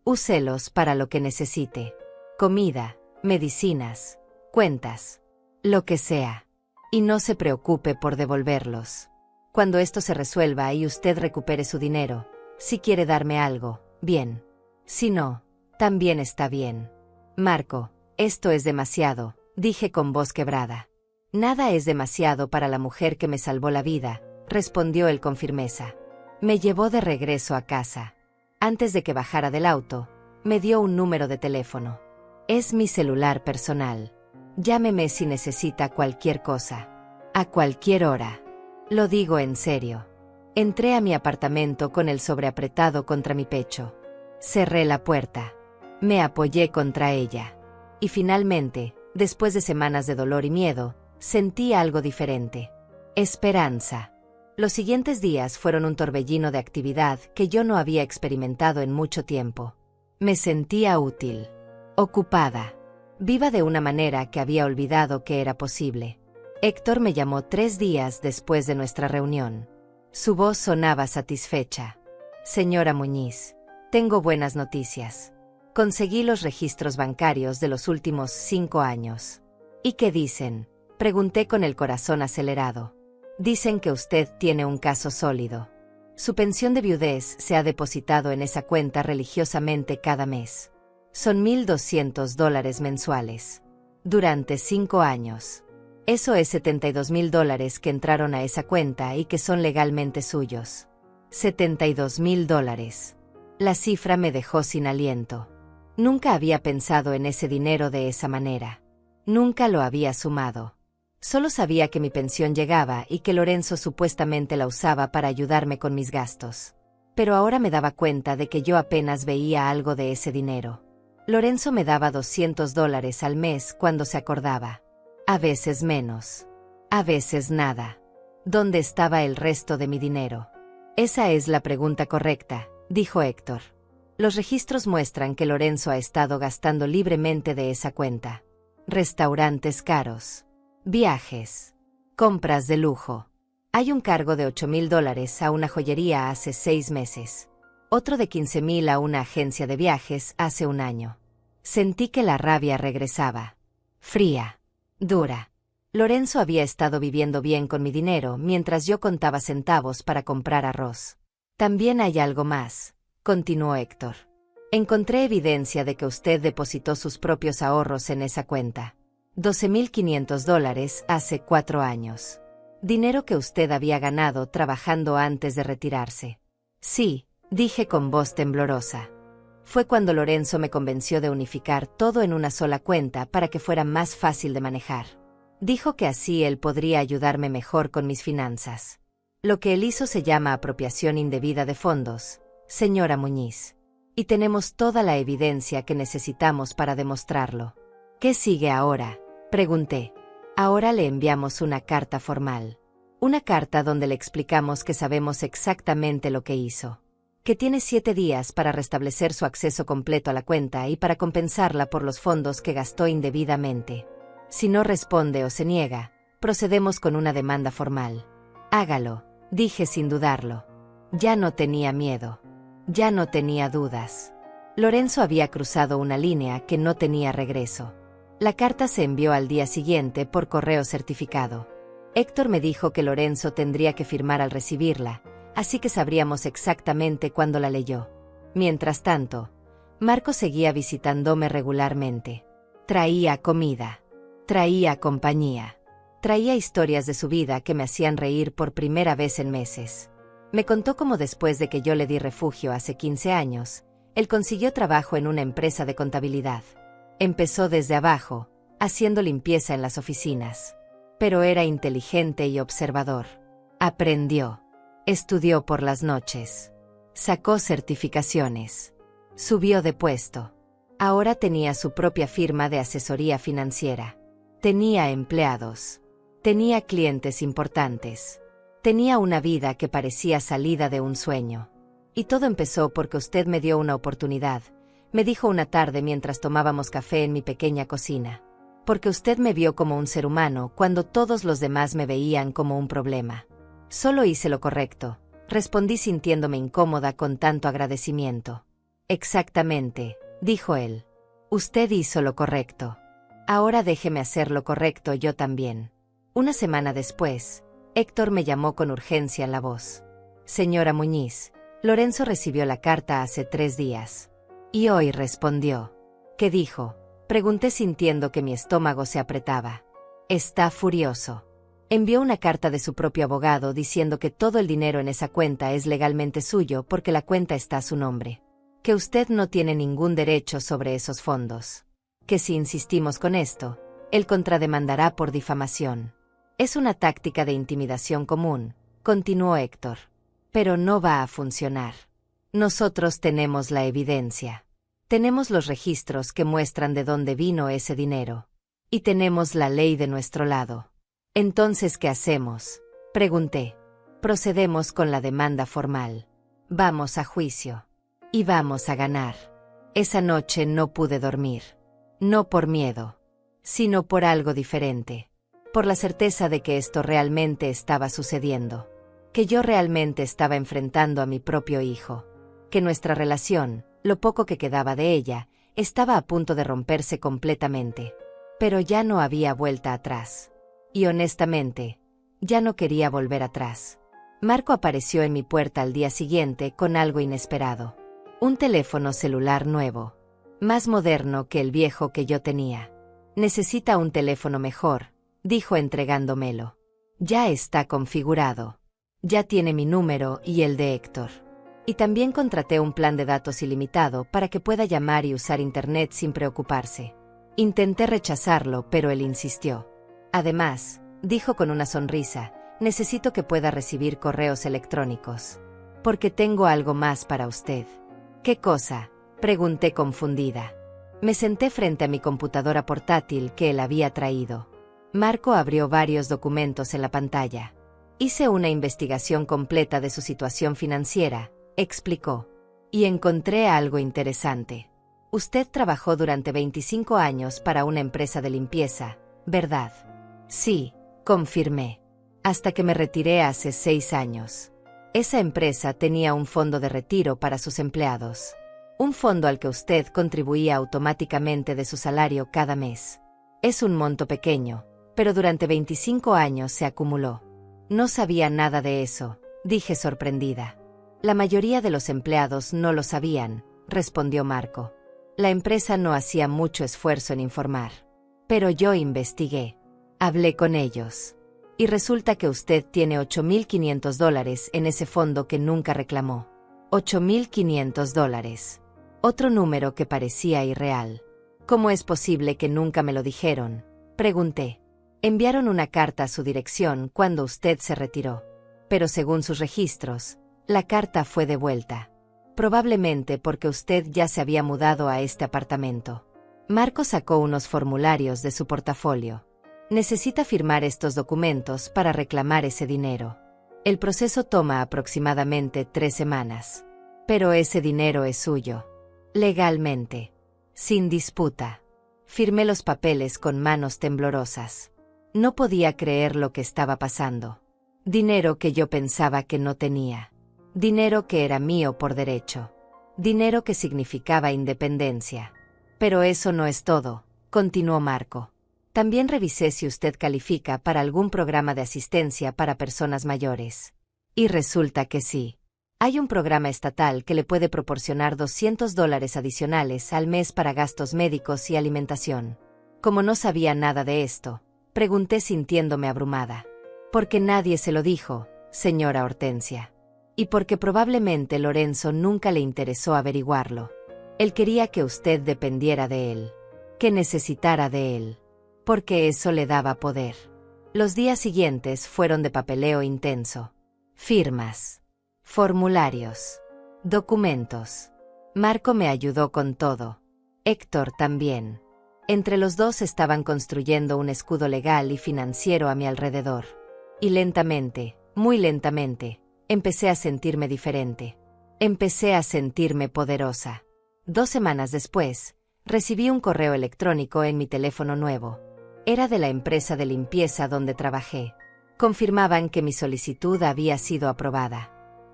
Úselos para lo que necesite. Comida, medicinas, cuentas, lo que sea. Y no se preocupe por devolverlos. Cuando esto se resuelva y usted recupere su dinero, si quiere darme algo, bien. Si no, también está bien. Marco, esto es demasiado, dije con voz quebrada. Nada es demasiado para la mujer que me salvó la vida, respondió él con firmeza. Me llevó de regreso a casa. Antes de que bajara del auto, me dio un número de teléfono. Es mi celular personal. Llámeme si necesita cualquier cosa. A cualquier hora. Lo digo en serio. Entré a mi apartamento con el sobre apretado contra mi pecho. Cerré la puerta. Me apoyé contra ella. Y finalmente, después de semanas de dolor y miedo, sentí algo diferente. Esperanza. Los siguientes días fueron un torbellino de actividad que yo no había experimentado en mucho tiempo. Me sentía útil. Ocupada. Viva de una manera que había olvidado que era posible. Héctor me llamó 3 días después de nuestra reunión. Su voz sonaba satisfecha. Señora Muñiz, tengo buenas noticias. Conseguí los registros bancarios de los últimos 5 años. ¿Y qué dicen? Pregunté con el corazón acelerado. Dicen que usted tiene un caso sólido. Su pensión de viudez se ha depositado en esa cuenta religiosamente cada mes. Son $1200 mensuales. Durante 5 años. Eso es $72,000 que entraron a esa cuenta y que son legalmente suyos. $72,000. La cifra me dejó sin aliento. Nunca había pensado en ese dinero de esa manera. Nunca lo había sumado. Solo sabía que mi pensión llegaba y que Lorenzo supuestamente la usaba para ayudarme con mis gastos. Pero ahora me daba cuenta de que yo apenas veía algo de ese dinero. Lorenzo me daba $200 al mes cuando se acordaba. A veces menos. A veces nada. ¿Dónde estaba el resto de mi dinero? Esa es la pregunta correcta, dijo Héctor. Los registros muestran que Lorenzo ha estado gastando libremente de esa cuenta. Restaurantes caros. Viajes. Compras de lujo. Hay un cargo de $8,000 a una joyería hace 6 meses. Otro de $15,000 a una agencia de viajes hace 1 año. Sentí que la rabia regresaba. Fría. Dura. Lorenzo había estado viviendo bien con mi dinero mientras yo contaba centavos para comprar arroz. También hay algo más, continuó Héctor. Encontré evidencia de que usted depositó sus propios ahorros en esa cuenta. $12,500 hace 4 años. Dinero que usted había ganado trabajando antes de retirarse. Sí, dije con voz temblorosa. Fue cuando Lorenzo me convenció de unificar todo en una sola cuenta para que fuera más fácil de manejar. Dijo que así él podría ayudarme mejor con mis finanzas. Lo que él hizo se llama apropiación indebida de fondos, señora Muñiz. Y tenemos toda la evidencia que necesitamos para demostrarlo. ¿Qué sigue ahora?, pregunté. Ahora le enviamos una carta formal. Una carta donde le explicamos que sabemos exactamente lo que hizo. Que tiene 7 días para restablecer su acceso completo a la cuenta y para compensarla por los fondos que gastó indebidamente. Si no responde o se niega, procedemos con una demanda formal. Hágalo, dije sin dudarlo. Ya no tenía miedo. Ya no tenía dudas. Lorenzo había cruzado una línea que no tenía regreso. La carta se envió al día siguiente por correo certificado. Héctor me dijo que Lorenzo tendría que firmar al recibirla, así que sabríamos exactamente cuándo la leyó. Mientras tanto, Marco seguía visitándome regularmente. Traía comida. Traía compañía. Traía historias de su vida que me hacían reír por primera vez en meses. Me contó cómo después de que yo le di refugio hace 15 años, él consiguió trabajo en una empresa de contabilidad. Empezó desde abajo, haciendo limpieza en las oficinas. Pero era inteligente y observador. Aprendió. Estudió por las noches. Sacó certificaciones. Subió de puesto. Ahora tenía su propia firma de asesoría financiera. Tenía empleados. Tenía clientes importantes. Tenía una vida que parecía salida de un sueño. Y todo empezó porque usted me dio una oportunidad, me dijo una tarde mientras tomábamos café en mi pequeña cocina. Porque usted me vio como un ser humano cuando todos los demás me veían como un problema. Solo hice lo correcto, respondí sintiéndome incómoda con tanto agradecimiento. Exactamente, dijo él. Usted hizo lo correcto. Ahora déjeme hacer lo correcto yo también. Una semana después, Héctor me llamó con urgencia en la voz. Señora Muñiz, Lorenzo recibió la carta hace 3 días. Y hoy respondió. ¿Qué dijo? Pregunté sintiendo que mi estómago se apretaba. Está furioso. Envió una carta de su propio abogado diciendo que todo el dinero en esa cuenta es legalmente suyo porque la cuenta está a su nombre. Que usted no tiene ningún derecho sobre esos fondos. Que si insistimos con esto, él contrademandará por difamación. Es una táctica de intimidación común, continuó Héctor. Pero no va a funcionar. Nosotros tenemos la evidencia. Tenemos los registros que muestran de dónde vino ese dinero. Y tenemos la ley de nuestro lado. Entonces, ¿qué hacemos? Pregunté. Procedemos con la demanda formal. Vamos a juicio. Y vamos a ganar. Esa noche no pude dormir. No por miedo, sino por algo diferente. Por la certeza de que esto realmente estaba sucediendo. Que yo realmente estaba enfrentando a mi propio hijo. Que nuestra relación, lo poco que quedaba de ella, estaba a punto de romperse completamente. Pero ya no había vuelta atrás. Y honestamente, ya no quería volver atrás. Marco apareció en mi puerta al día siguiente con algo inesperado. Un teléfono celular nuevo. Más moderno que el viejo que yo tenía. Necesita un teléfono mejor, dijo entregándomelo. Ya está configurado. Ya tiene mi número y el de Héctor. Y también contraté un plan de datos ilimitado para que pueda llamar y usar internet sin preocuparse. Intenté rechazarlo, pero él insistió. Además, dijo con una sonrisa, necesito que pueda recibir correos electrónicos. Porque tengo algo más para usted. ¿Qué cosa? Pregunté confundida. Me senté frente a mi computadora portátil que él había traído. Marco abrió varios documentos en la pantalla. Hice una investigación completa de su situación financiera, explicó. Y encontré algo interesante. Usted trabajó durante 25 años para una empresa de limpieza, ¿verdad? Sí, confirmé. Hasta que me retiré hace 6 años. Esa empresa tenía un fondo de retiro para sus empleados. Un fondo al que usted contribuía automáticamente de su salario cada mes. Es un monto pequeño, pero durante 25 años se acumuló. No sabía nada de eso, dije sorprendida. La mayoría de los empleados no lo sabían, respondió Marco. La empresa no hacía mucho esfuerzo en informar. Pero yo investigué. Hablé con ellos. Y resulta que usted tiene $8.500 en ese fondo que nunca reclamó. $8.500. Otro número que parecía irreal. ¿Cómo es posible que nunca me lo dijeron? Pregunté. Enviaron una carta a su dirección cuando usted se retiró. Pero según sus registros, la carta fue devuelta. Probablemente porque usted ya se había mudado a este apartamento. Marco sacó unos formularios de su portafolio. Necesita firmar estos documentos para reclamar ese dinero. El proceso toma aproximadamente 3 semanas. Pero ese dinero es suyo. Legalmente. Sin disputa. Firmé los papeles con manos temblorosas. No podía creer lo que estaba pasando. Dinero que yo pensaba que no tenía. Dinero que era mío por derecho. Dinero que significaba independencia. Pero eso no es todo, continuó Marco. También revisé si usted califica para algún programa de asistencia para personas mayores. Y resulta que sí. Hay un programa estatal que le puede proporcionar $200 adicionales al mes para gastos médicos y alimentación. Como no sabía nada de esto, pregunté sintiéndome abrumada. Porque nadie se lo dijo, señora Hortensia. Y porque probablemente Lorenzo nunca le interesó averiguarlo. Él quería que usted dependiera de él. Que necesitara de él. Porque eso le daba poder. Los días siguientes fueron de papeleo intenso. Firmas. Formularios. Documentos. Marco me ayudó con todo. Héctor también. Entre los dos estaban construyendo un escudo legal y financiero a mi alrededor. Y lentamente, muy lentamente, empecé a sentirme diferente. Empecé a sentirme poderosa. 2 semanas después, recibí un correo electrónico en mi teléfono nuevo. Era de la empresa de limpieza donde trabajé. Confirmaban que mi solicitud había sido aprobada.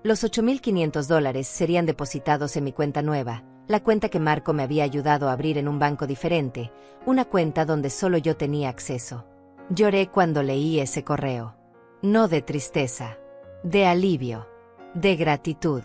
Los $8.500 serían depositados en mi cuenta nueva, la cuenta que Marco me había ayudado a abrir en un banco diferente, una cuenta donde solo yo tenía acceso. Lloré cuando leí ese correo. No de tristeza, de alivio, de gratitud,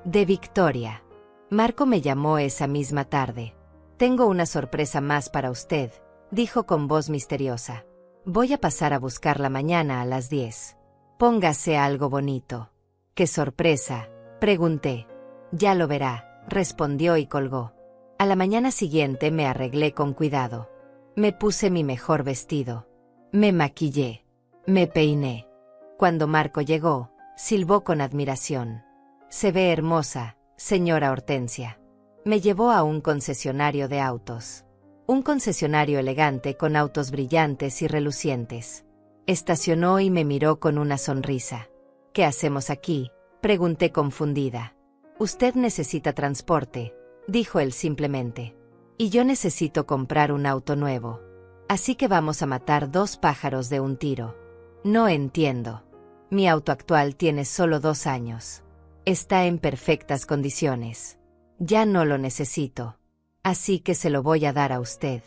de victoria. Marco me llamó esa misma tarde. «Tengo una sorpresa más para usted», dijo con voz misteriosa. «Voy a pasar a buscarla mañana a las 10. Póngase algo bonito». «¿Qué sorpresa?», pregunté. «Ya lo verá», respondió y colgó. A la mañana siguiente me arreglé con cuidado. Me puse mi mejor vestido. Me maquillé. Me peiné. Cuando Marco llegó, silbó con admiración. «Se ve hermosa, señora Hortensia». Me llevó a un concesionario de autos. Un concesionario elegante con autos brillantes y relucientes. Estacionó y me miró con una sonrisa. «¿Qué hacemos aquí?», pregunté confundida. «Usted necesita transporte», dijo él simplemente. «Y yo necesito comprar un auto nuevo. Así que vamos a matar 2 pájaros de un tiro». «No entiendo. Mi auto actual tiene solo 2 años. Está en perfectas condiciones. Ya no lo necesito. Así que se lo voy a dar a usted».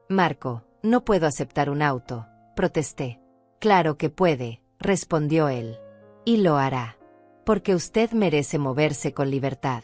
«Marco, no puedo aceptar un auto», protesté. «Claro que puede», respondió él. «Y lo hará. Porque usted merece moverse con libertad.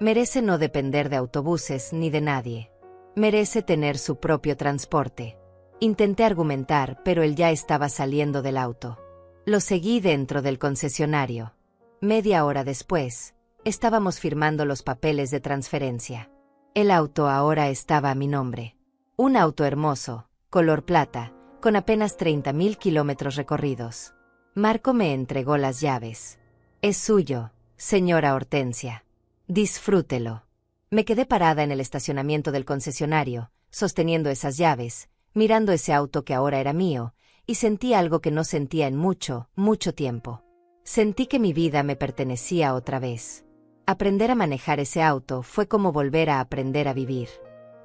Merece no depender de autobuses ni de nadie. Merece tener su propio transporte». Intenté argumentar, pero él ya estaba saliendo del auto. Lo seguí dentro del concesionario. Media hora después, estábamos firmando los papeles de transferencia. El auto ahora estaba a mi nombre. Un auto hermoso, color plata, con apenas 30.000 kilómetros recorridos. Marco me entregó las llaves. «Es suyo, señora Hortensia. Disfrútelo». Me quedé parada en el estacionamiento del concesionario, sosteniendo esas llaves, mirando ese auto que ahora era mío, y sentí algo que no sentía en mucho, mucho tiempo. Sentí que mi vida me pertenecía otra vez. Aprender a manejar ese auto fue como volver a aprender a vivir.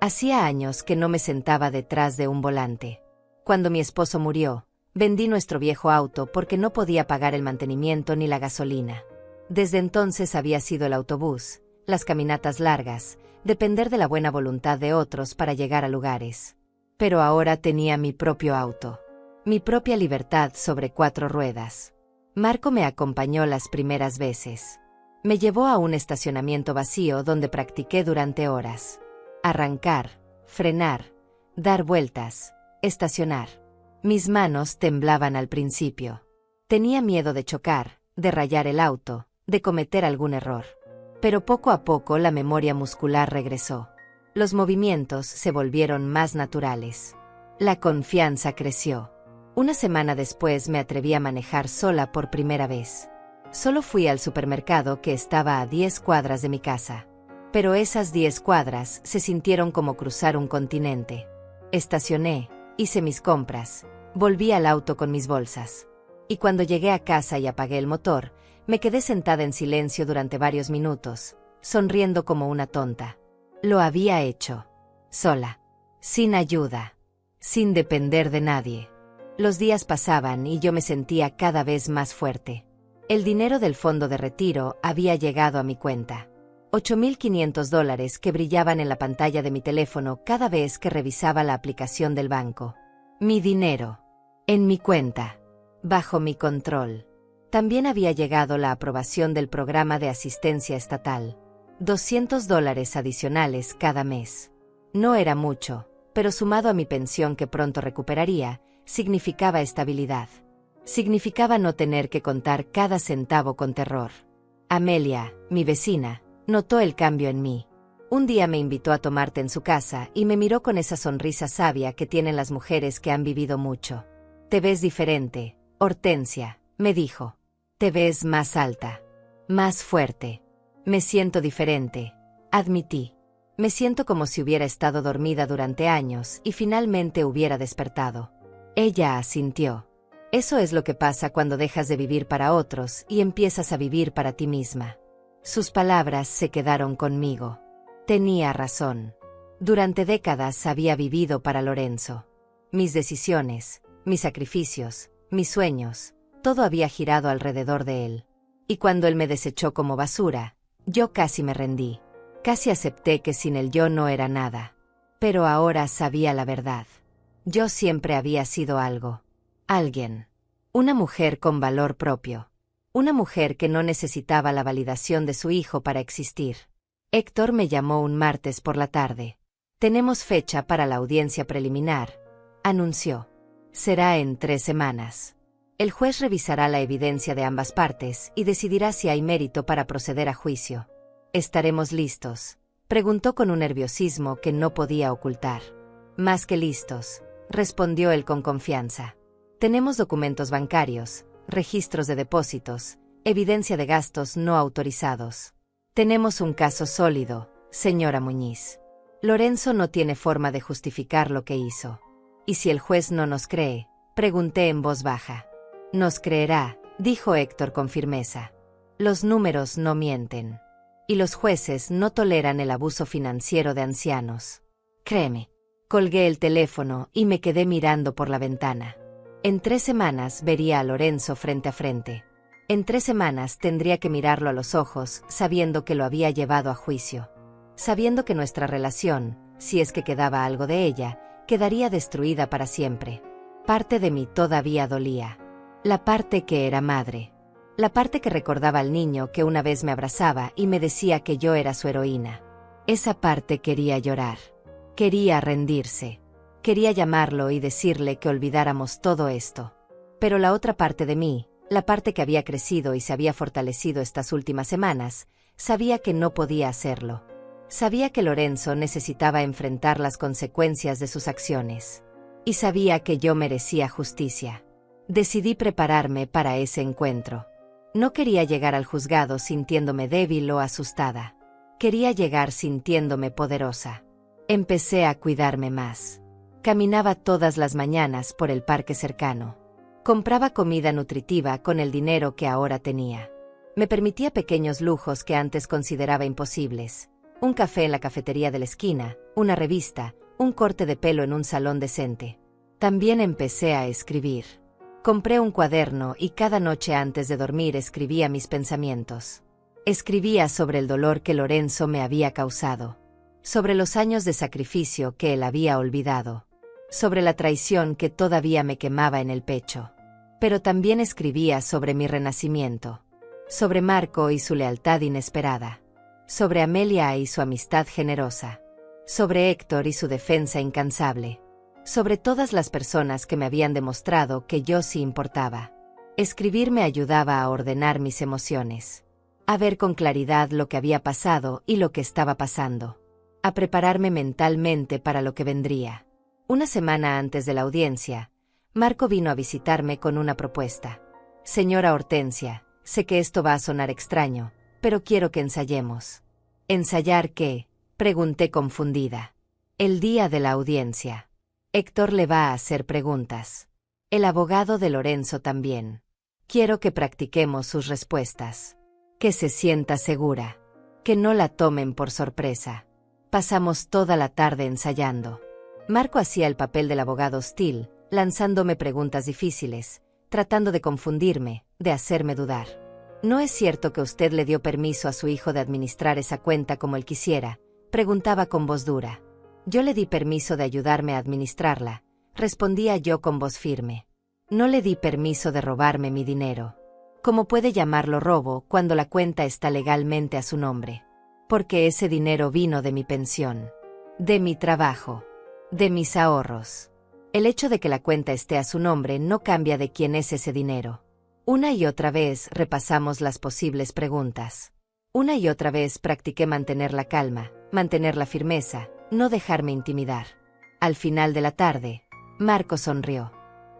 Hacía años que no me sentaba detrás de un volante. Cuando mi esposo murió, vendí nuestro viejo auto porque no podía pagar el mantenimiento ni la gasolina. Desde entonces había sido el autobús, las caminatas largas, depender de la buena voluntad de otros para llegar a lugares. Pero ahora tenía mi propio auto. Mi propia libertad sobre 4 ruedas. Marco me acompañó las primeras veces. Me llevó a un estacionamiento vacío donde practiqué durante horas. Arrancar, frenar, dar vueltas, estacionar. Mis manos temblaban al principio. Tenía miedo de chocar, de rayar el auto, de cometer algún error. Pero poco a poco la memoria muscular regresó. Los movimientos se volvieron más naturales. La confianza creció. Una semana después me atreví a manejar sola por primera vez. Solo fui al supermercado que estaba a 10 cuadras de mi casa. Pero esas 10 cuadras se sintieron como cruzar un continente. Estacioné, hice mis compras, volví al auto con mis bolsas. Y cuando llegué a casa y apagué el motor, me quedé sentada en silencio durante varios minutos, sonriendo como una tonta. Lo había hecho. Sola. Sin ayuda. Sin depender de nadie. Los días pasaban y yo me sentía cada vez más fuerte. El dinero del fondo de retiro había llegado a mi cuenta. $8.500 que brillaban en la pantalla de mi teléfono cada vez que revisaba la aplicación del banco. Mi dinero. En mi cuenta. Bajo mi control. También había llegado la aprobación del programa de asistencia estatal. $200 adicionales cada mes. No era mucho, pero sumado a mi pensión que pronto recuperaría, significaba estabilidad. Significaba no tener que contar cada centavo con terror. Amelia, mi vecina, notó el cambio en mí. Un día me invitó a tomar té en su casa y me miró con esa sonrisa sabia que tienen las mujeres que han vivido mucho. «Te ves diferente, Hortensia», me dijo. «Te ves más alta. Más fuerte». «Me siento diferente», admití. «Me siento como si hubiera estado dormida durante años y finalmente hubiera despertado». Ella asintió. Eso es lo que pasa cuando dejas de vivir para otros y empiezas a vivir para ti misma. Sus palabras se quedaron conmigo. Tenía razón. Durante décadas había vivido para Lorenzo. Mis decisiones, mis sacrificios, mis sueños, todo había girado alrededor de él. Y cuando él me desechó como basura, yo casi me rendí. Casi acepté que sin él yo no era nada. Pero ahora sabía la verdad. Yo siempre había sido algo. Alguien. Una mujer con valor propio. Una mujer que no necesitaba la validación de su hijo para existir. Héctor me llamó un martes por la tarde. Tenemos fecha para la audiencia preliminar, anunció. Será en 3 semanas. El juez revisará la evidencia de ambas partes y decidirá si hay mérito para proceder a juicio. ¿Estaremos listos?, preguntó con un nerviosismo que no podía ocultar. Más que listos, respondió él con confianza. Tenemos documentos bancarios, registros de depósitos, evidencia de gastos no autorizados. Tenemos un caso sólido, señora Muñiz. Lorenzo no tiene forma de justificar lo que hizo. ¿Y si el juez no nos cree?, pregunté en voz baja. Nos creerá, dijo Héctor con firmeza. Los números no mienten. Y los jueces no toleran el abuso financiero de ancianos. Créeme. Colgué el teléfono y me quedé mirando por la ventana. En 3 semanas vería a Lorenzo frente a frente. En 3 semanas tendría que mirarlo a los ojos, sabiendo que lo había llevado a juicio. Sabiendo que nuestra relación, si es que quedaba algo de ella, quedaría destruida para siempre. Parte de mí todavía dolía. La parte que era madre. La parte que recordaba al niño que una vez me abrazaba y me decía que yo era su heroína. Esa parte quería llorar. Quería rendirse. Quería llamarlo y decirle que olvidáramos todo esto. Pero la otra parte de mí, la parte que había crecido y se había fortalecido estas últimas semanas, sabía que no podía hacerlo. Sabía que Lorenzo necesitaba enfrentar las consecuencias de sus acciones. Y sabía que yo merecía justicia. Decidí prepararme para ese encuentro. No quería llegar al juzgado sintiéndome débil o asustada. Quería llegar sintiéndome poderosa. Empecé a cuidarme más. Caminaba todas las mañanas por el parque cercano. Compraba comida nutritiva con el dinero que ahora tenía. Me permitía pequeños lujos que antes consideraba imposibles. Un café en la cafetería de la esquina, una revista, un corte de pelo en un salón decente. También empecé a escribir. Compré un cuaderno y cada noche antes de dormir escribía mis pensamientos. Escribía sobre el dolor que Lorenzo me había causado. Sobre los años de sacrificio que él había olvidado. Sobre la traición que todavía me quemaba en el pecho. Pero también escribía sobre mi renacimiento. Sobre Marco y su lealtad inesperada. Sobre Amelia y su amistad generosa. Sobre Héctor y su defensa incansable. Sobre todas las personas que me habían demostrado que yo sí importaba. Escribir me ayudaba a ordenar mis emociones. A ver con claridad lo que había pasado y lo que estaba pasando. A prepararme mentalmente para lo que vendría. Una semana antes de la audiencia, Marco vino a visitarme con una propuesta. Señora Hortensia, sé que esto va a sonar extraño, pero quiero que ensayemos. ¿Ensayar qué?, pregunté confundida. El día de la audiencia. Héctor le va a hacer preguntas. El abogado de Lorenzo también. Quiero que practiquemos sus respuestas. Que se sienta segura. Que no la tomen por sorpresa. Pasamos toda la tarde ensayando. Marco hacía el papel del abogado hostil, lanzándome preguntas difíciles, tratando de confundirme, de hacerme dudar. ¿No es cierto que usted le dio permiso a su hijo de administrar esa cuenta como él quisiera?, preguntaba con voz dura. Yo le di permiso de ayudarme a administrarla, respondía yo con voz firme. No le di permiso de robarme mi dinero. ¿Cómo puede llamarlo robo cuando la cuenta está legalmente a su nombre? Porque ese dinero vino de mi pensión, de mi trabajo, de mis ahorros. El hecho de que la cuenta esté a su nombre no cambia de quién es ese dinero. Una y otra vez repasamos las posibles preguntas. Una y otra vez practiqué mantener la calma, mantener la firmeza, no dejarme intimidar. Al final de la tarde, Marco sonrió.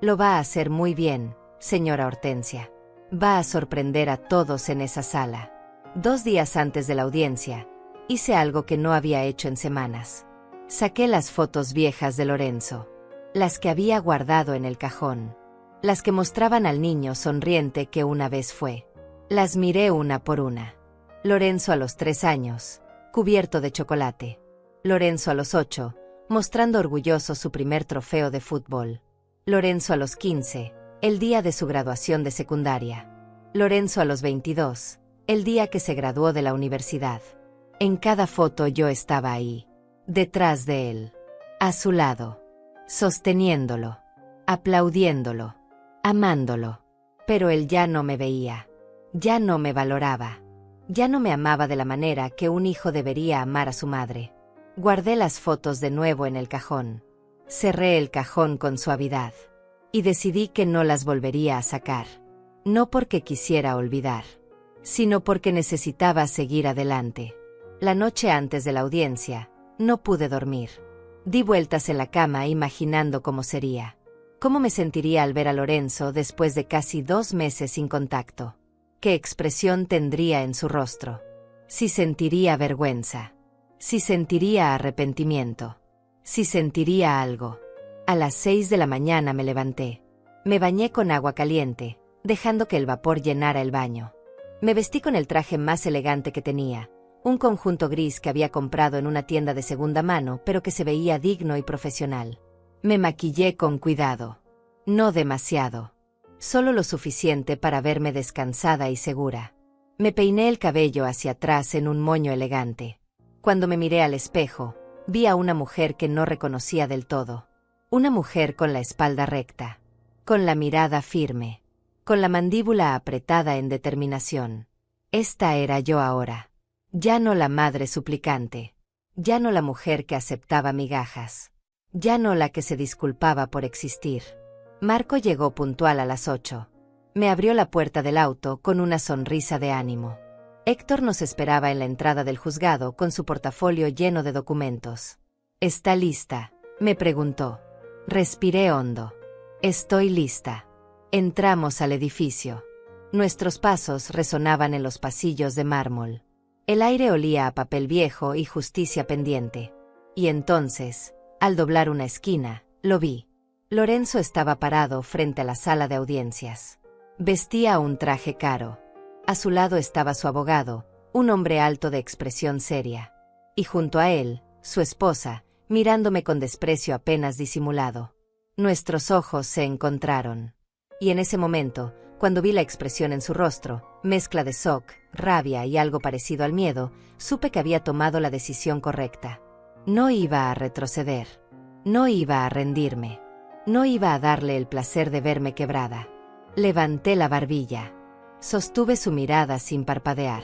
Lo va a hacer muy bien, señora Hortensia. Va a sorprender a todos en esa sala. 2 días antes de la audiencia, hice algo que no había hecho en semanas. Saqué las fotos viejas de Lorenzo. Las que había guardado en el cajón. Las que mostraban al niño sonriente que una vez fue. Las miré una por una. Lorenzo a los 3 años, cubierto de chocolate. Lorenzo a los 8, mostrando orgulloso su primer trofeo de fútbol. Lorenzo a los 15, el día de su graduación de secundaria. Lorenzo a los 22, el día que se graduó de la universidad. En cada foto yo estaba ahí, detrás de él, a su lado, sosteniéndolo, aplaudiéndolo, amándolo. Pero él ya no me veía, ya no me valoraba, ya no me amaba de la manera que un hijo debería amar a su madre. Guardé las fotos de nuevo en el cajón. Cerré el cajón con suavidad. Y decidí que no las volvería a sacar. No porque quisiera olvidar, sino porque necesitaba seguir adelante. La noche antes de la audiencia, no pude dormir. Di vueltas en la cama imaginando cómo sería. Cómo me sentiría al ver a Lorenzo después de casi 2 meses sin contacto. ¿Qué expresión tendría en su rostro? Si sentiría vergüenza. Si sentiría arrepentimiento. Si sentiría algo. A las 6 de la mañana me levanté. Me bañé con agua caliente, dejando que el vapor llenara el baño. Me vestí con el traje más elegante que tenía, un conjunto gris que había comprado en una tienda de segunda mano, pero que se veía digno y profesional. Me maquillé con cuidado. No demasiado. Solo lo suficiente para verme descansada y segura. Me peiné el cabello hacia atrás en un moño elegante. Cuando me miré al espejo, vi a una mujer que no reconocía del todo. Una mujer con la espalda recta, con la mirada firme, con la mandíbula apretada en determinación. Esta era yo ahora. Ya no la madre suplicante. Ya no la mujer que aceptaba migajas. Ya no la que se disculpaba por existir. Marco llegó puntual a las 8. Me abrió la puerta del auto con una sonrisa de ánimo. Héctor nos esperaba en la entrada del juzgado con su portafolio lleno de documentos. ¿Está lista?, me preguntó. Respiré hondo. Estoy lista. Entramos al edificio. Nuestros pasos resonaban en los pasillos de mármol. El aire olía a papel viejo y justicia pendiente. Y entonces, al doblar una esquina, lo vi. Lorenzo estaba parado frente a la sala de audiencias. Vestía un traje caro. A su lado estaba su abogado, un hombre alto de expresión seria. Y junto a él, su esposa, mirándome con desprecio apenas disimulado. Nuestros ojos se encontraron. Y en ese momento, cuando vi la expresión en su rostro, mezcla de shock, rabia y algo parecido al miedo, supe que había tomado la decisión correcta. No iba a retroceder. No iba a rendirme. No iba a darle el placer de verme quebrada. Levanté la barbilla. Sostuve su mirada sin parpadear.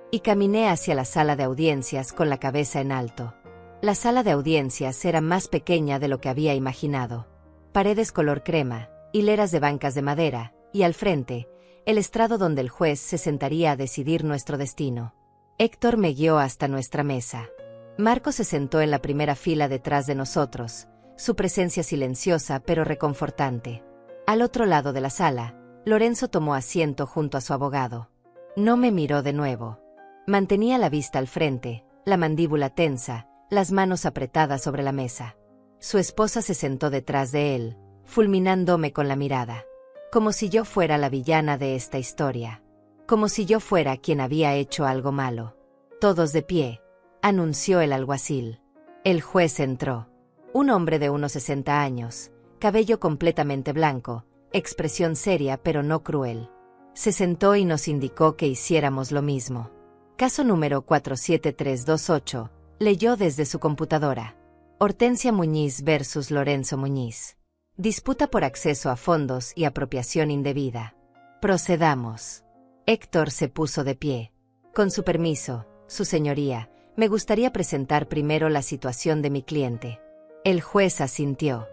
Y caminé hacia la sala de audiencias con la cabeza en alto. La sala de audiencias era más pequeña de lo que había imaginado. Paredes color crema, hileras de bancas de madera, y al frente, el estrado donde el juez se sentaría a decidir nuestro destino. Héctor me guió hasta nuestra mesa. Marco se sentó en la primera fila detrás de nosotros, su presencia silenciosa pero reconfortante. Al otro lado de la sala, Lorenzo tomó asiento junto a su abogado. No me miró de nuevo. Mantenía la vista al frente, la mandíbula tensa, las manos apretadas sobre la mesa. Su esposa se sentó detrás de él, fulminándome con la mirada. Como si yo fuera la villana de esta historia. Como si yo fuera quien había hecho algo malo. Todos de pie, anunció el alguacil. El juez entró. Un hombre de unos 60 años, cabello completamente blanco, expresión seria pero no cruel. Se sentó y nos indicó que hiciéramos lo mismo. Caso número 47328, leyó desde su computadora. Hortensia Muñiz versus Lorenzo Muñiz. Disputa por acceso a fondos y apropiación indebida. Procedamos. Héctor se puso de pie. Con su permiso, su señoría, me gustaría presentar primero la situación de mi cliente. El juez asintió.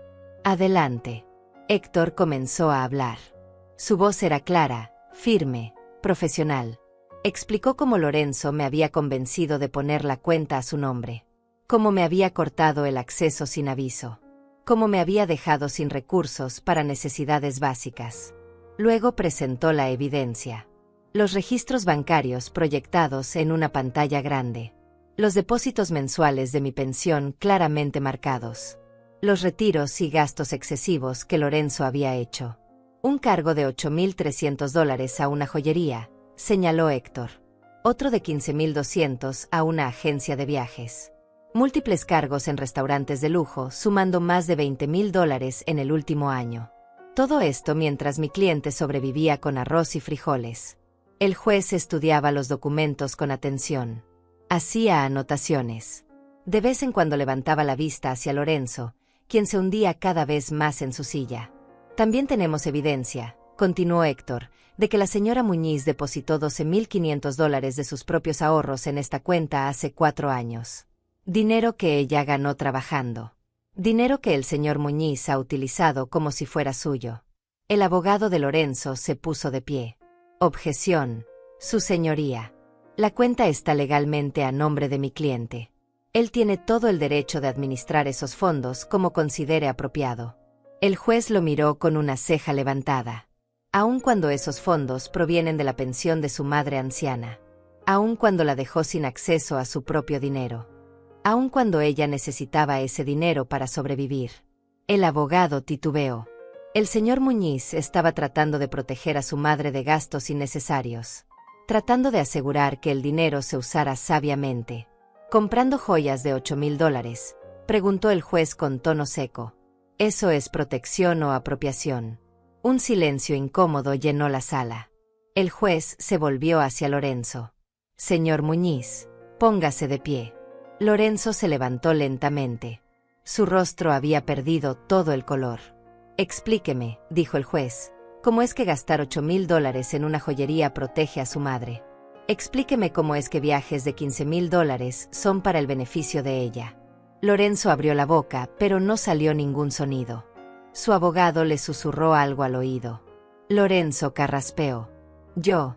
Adelante. Héctor comenzó a hablar. Su voz era clara, firme, profesional. Explicó cómo Lorenzo me había convencido de poner la cuenta a su nombre. Cómo me había cortado el acceso sin aviso. Cómo me había dejado sin recursos para necesidades básicas. Luego presentó la evidencia. Los registros bancarios proyectados en una pantalla grande. Los depósitos mensuales de mi pensión claramente marcados. Los retiros y gastos excesivos que Lorenzo había hecho. Un cargo de $8,300 a una joyería, señaló Héctor. Otro de $15,200 a una agencia de viajes. Múltiples cargos en restaurantes de lujo, sumando más de $20,000 en el último año. Todo esto mientras mi cliente sobrevivía con arroz y frijoles. El juez estudiaba los documentos con atención. Hacía anotaciones. De vez en cuando levantaba la vista hacia Lorenzo, quien se hundía cada vez más en su silla. También tenemos evidencia, continuó Héctor, de que la señora Muñiz depositó $12,500 de sus propios ahorros en esta cuenta hace 4 años. Dinero que ella ganó trabajando. Dinero que el señor Muñiz ha utilizado como si fuera suyo. El abogado de Lorenzo se puso de pie. Objeción, su señoría. La cuenta está legalmente a nombre de mi cliente. Él tiene todo el derecho de administrar esos fondos como considere apropiado. El juez lo miró con una ceja levantada. Aun cuando esos fondos provienen de la pensión de su madre anciana. Aun cuando la dejó sin acceso a su propio dinero. Aun cuando ella necesitaba ese dinero para sobrevivir. El abogado titubeó. El señor Muñiz estaba tratando de proteger a su madre de gastos innecesarios. Tratando de asegurar que el dinero se usara sabiamente. ¿Comprando joyas de $8,000? Preguntó el juez con tono seco. ¿Eso es protección o apropiación? Un silencio incómodo llenó la sala. El juez se volvió hacia Lorenzo. Señor Muñiz, póngase de pie. Lorenzo se levantó lentamente. Su rostro había perdido todo el color. Explíqueme, dijo el juez, ¿cómo es que gastar $8,000 en una joyería protege a su madre? Explíqueme cómo es que viajes de $15,000 son para el beneficio de ella. Lorenzo abrió la boca, pero no salió ningún sonido. Su abogado le susurró algo al oído. Lorenzo carraspeó. Yo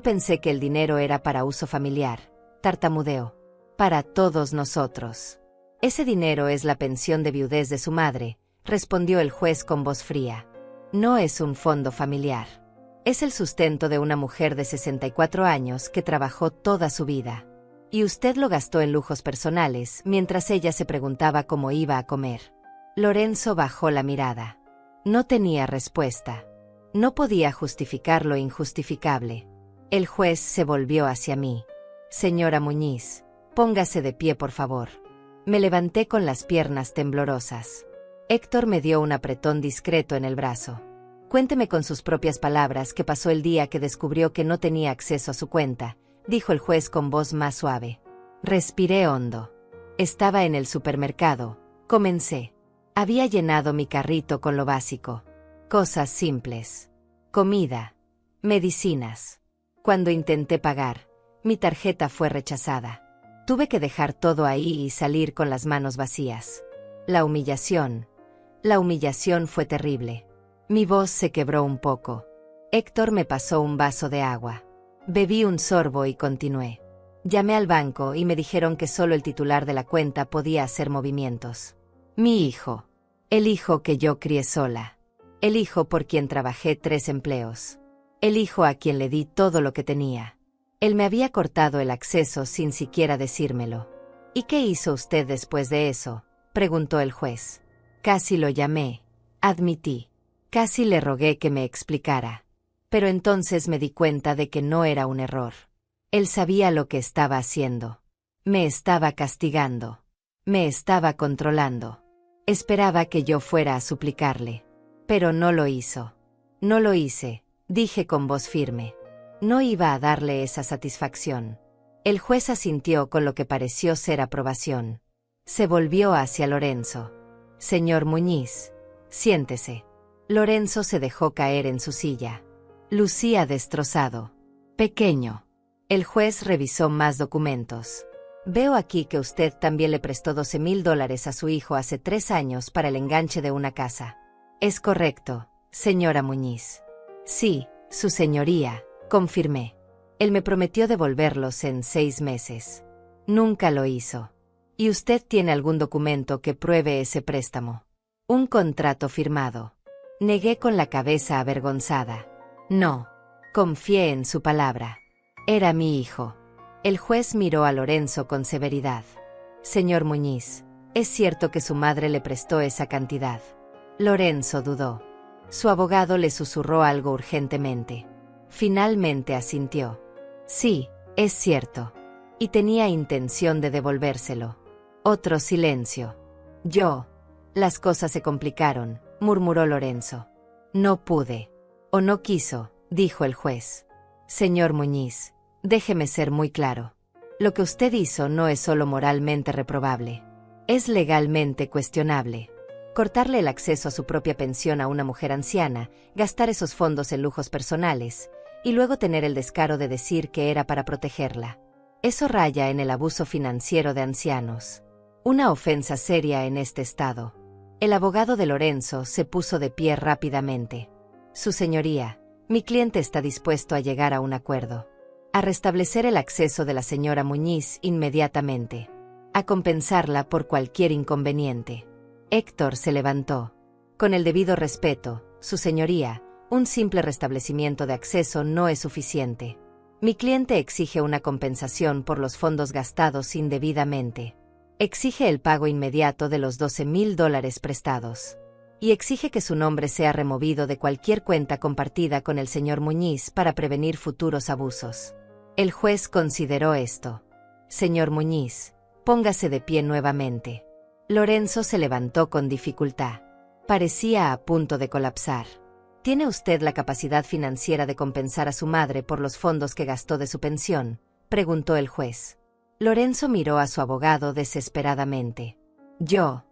pensé que el dinero era para uso familiar, tartamudeó. Para todos nosotros. Ese dinero es la pensión de viudez de su madre, respondió el juez con voz fría. No es un fondo familiar. Es el sustento de una mujer de 64 años que trabajó toda su vida. Y usted lo gastó en lujos personales mientras ella se preguntaba cómo iba a comer. Lorenzo bajó la mirada. No tenía respuesta. No podía justificar lo injustificable. El juez se volvió hacia mí. Señora Muñiz, póngase de pie por favor. Me levanté con las piernas temblorosas. Héctor me dio un apretón discreto en el brazo. Cuénteme con sus propias palabras qué pasó el día que descubrió que no tenía acceso a su cuenta, dijo el juez con voz más suave. Respiré hondo. Estaba en el supermercado. Comencé. Había llenado mi carrito con lo básico. Cosas simples. Comida. Medicinas. Cuando intenté pagar, mi tarjeta fue rechazada. Tuve que dejar todo ahí y salir con las manos vacías. La humillación fue terrible. Mi voz se quebró un poco. Héctor me pasó un vaso de agua. Bebí un sorbo y continué. Llamé al banco y me dijeron que solo el titular de la cuenta podía hacer movimientos. Mi hijo. El hijo que yo crié sola. El hijo por quien trabajé 3 empleos. El hijo a quien le di todo lo que tenía. Él me había cortado el acceso sin siquiera decírmelo. ¿Y qué hizo usted después de eso?, preguntó el juez. Casi lo llamé, admití. Casi le rogué que me explicara. Pero entonces me di cuenta de que no era un error. Él sabía lo que estaba haciendo. Me estaba castigando. Me estaba controlando. Esperaba que yo fuera a suplicarle. Pero no lo hizo. No lo hice, dije con voz firme. No iba a darle esa satisfacción. El juez asintió con lo que pareció ser aprobación. Se volvió hacia Lorenzo. Señor Muñiz, siéntese. Lorenzo se dejó caer en su silla. Lucía destrozado. Pequeño. El juez revisó más documentos. Veo aquí que usted también le prestó $12,000 a su hijo hace 3 años para el enganche de una casa. Es correcto, señora Muñiz. Sí, su señoría, confirmé. Él me prometió devolverlos en 6 meses. Nunca lo hizo. ¿Y usted tiene algún documento que pruebe ese préstamo? Un contrato firmado. Negué con la cabeza avergonzada. No. Confié en su palabra. Era mi hijo. El juez miró a Lorenzo con severidad. Señor Muñiz, ¿es cierto que su madre le prestó esa cantidad? Lorenzo dudó. Su abogado le susurró algo urgentemente. Finalmente asintió. Sí, es cierto. Y tenía intención de devolvérselo. Otro silencio. Las cosas se complicaron, murmuró Lorenzo. No pude. O no quiso, dijo el juez. Señor Muñiz, déjeme ser muy claro. Lo que usted hizo no es solo moralmente reprobable. Es legalmente cuestionable. Cortarle el acceso a su propia pensión a una mujer anciana, gastar esos fondos en lujos personales, y luego tener el descaro de decir que era para protegerla. Eso raya en el abuso financiero de ancianos. Una ofensa seria en este estado. El abogado de Lorenzo se puso de pie rápidamente. Su señoría, mi cliente está dispuesto a llegar a un acuerdo. A restablecer el acceso de la señora Muñiz inmediatamente. A compensarla por cualquier inconveniente. Héctor se levantó. Con el debido respeto, su señoría, un simple restablecimiento de acceso no es suficiente. Mi cliente exige una compensación por los fondos gastados indebidamente. Exige el pago inmediato de los $12,000 prestados. Y exige que su nombre sea removido de cualquier cuenta compartida con el señor Muñiz para prevenir futuros abusos. El juez consideró esto. Señor Muñiz, póngase de pie nuevamente. Lorenzo se levantó con dificultad. Parecía a punto de colapsar. ¿Tiene usted la capacidad financiera de compensar a su madre por los fondos que gastó de su pensión?, preguntó el juez. Lorenzo miró a su abogado desesperadamente. Yo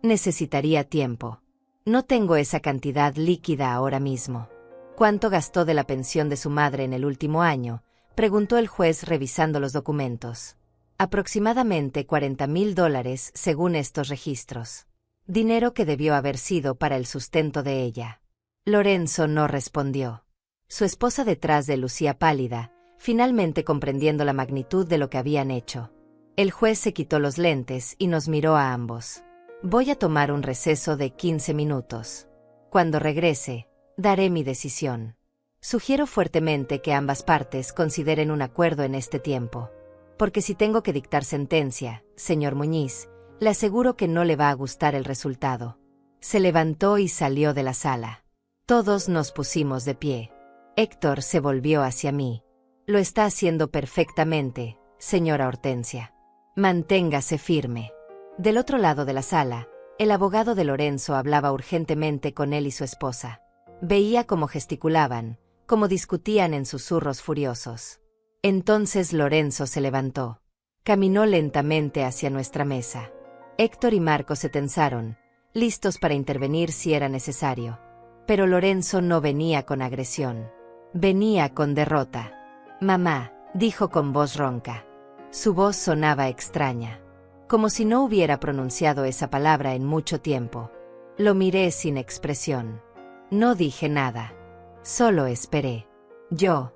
necesitaría tiempo. No tengo esa cantidad líquida ahora mismo. ¿Cuánto gastó de la pensión de su madre en el último año?, preguntó el juez revisando los documentos. Aproximadamente $40,000 según estos registros. Dinero que debió haber sido para el sustento de ella. Lorenzo no respondió. Su esposa detrás de él lucía pálida, finalmente comprendiendo la magnitud de lo que habían hecho. El juez se quitó los lentes y nos miró a ambos. Voy a tomar un receso de 15 minutos. Cuando regrese, daré mi decisión. Sugiero fuertemente que ambas partes consideren un acuerdo en este tiempo. Porque si tengo que dictar sentencia, señor Muñiz, le aseguro que no le va a gustar el resultado. Se levantó y salió de la sala. Todos nos pusimos de pie. Héctor se volvió hacia mí. Lo está haciendo perfectamente, señora Hortensia. Manténgase firme. Del otro lado de la sala, el abogado de Lorenzo hablaba urgentemente con él y su esposa. Veía cómo gesticulaban, cómo discutían en susurros furiosos. Entonces Lorenzo se levantó. Caminó lentamente hacia nuestra mesa. Héctor y Marco se tensaron, listos para intervenir si era necesario. Pero Lorenzo no venía con agresión. Venía con derrota. Mamá, dijo con voz ronca. Su voz sonaba extraña. Como si no hubiera pronunciado esa palabra en mucho tiempo. Lo miré sin expresión. No dije nada. Solo esperé. Yo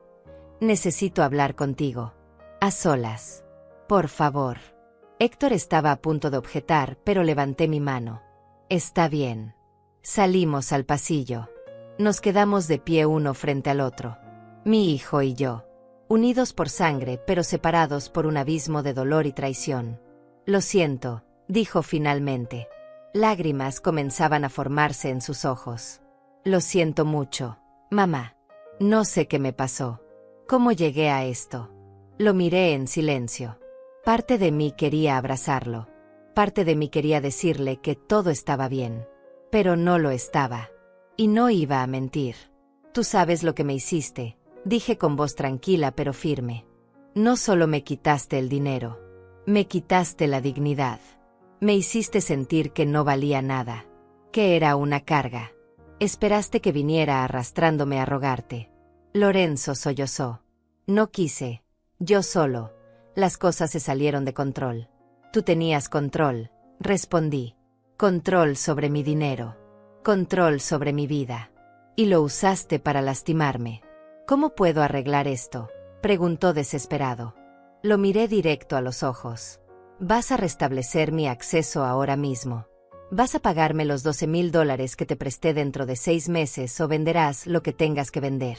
necesito hablar contigo. A solas. Por favor. Héctor estaba a punto de objetar, pero levanté mi mano. Está bien. Salimos al pasillo. Nos quedamos de pie uno frente al otro. Mi hijo y yo. Unidos por sangre, pero separados por un abismo de dolor y traición. Lo siento, dijo finalmente. Lágrimas comenzaban a formarse en sus ojos. Lo siento mucho, mamá. No sé qué me pasó. ¿Cómo llegué a esto? Lo miré en silencio. Parte de mí quería abrazarlo. Parte de mí quería decirle que todo estaba bien. Pero no lo estaba. Y no iba a mentir. Tú sabes lo que me hiciste, dije con voz tranquila pero firme. No solo me quitaste el dinero. Me quitaste la dignidad. Me hiciste sentir que no valía nada. Que era una carga. Esperaste que viniera arrastrándome a rogarte. Lorenzo sollozó. No quise. Yo solo. Las cosas se salieron de control. Tú tenías control, respondí. Control sobre mi dinero. Control sobre mi vida. Y lo usaste para lastimarme. ¿Cómo puedo arreglar esto?, preguntó desesperado. Lo miré directo a los ojos. Vas a restablecer mi acceso ahora mismo. Vas a pagarme los $12,000 que te presté dentro de 6 meses o venderás lo que tengas que vender.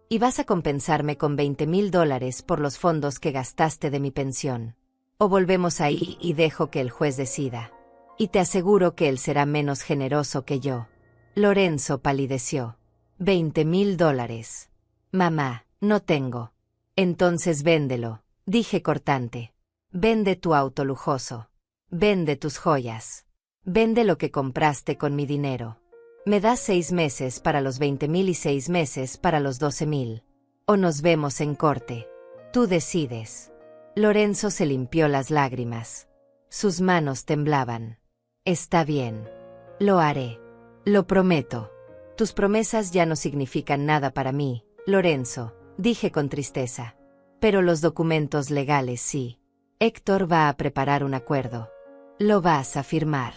Y vas a compensarme con $20,000 por los fondos que gastaste de mi pensión. O volvemos ahí y dejo que el juez decida. Y te aseguro que él será menos generoso que yo. Lorenzo palideció. $20,000. Mamá, no tengo. Entonces véndelo, dije cortante. Vende tu auto lujoso. Vende tus joyas. Vende lo que compraste con mi dinero. Me das 6 meses para los 20.000 y 6 meses para los 12.000. O nos vemos en corte. Tú decides. Lorenzo se limpió las lágrimas. Sus manos temblaban. Está bien. Lo haré. Lo prometo. Tus promesas ya no significan nada para mí, Lorenzo, dije con tristeza. Pero los documentos legales sí. Héctor va a preparar un acuerdo. Lo vas a firmar.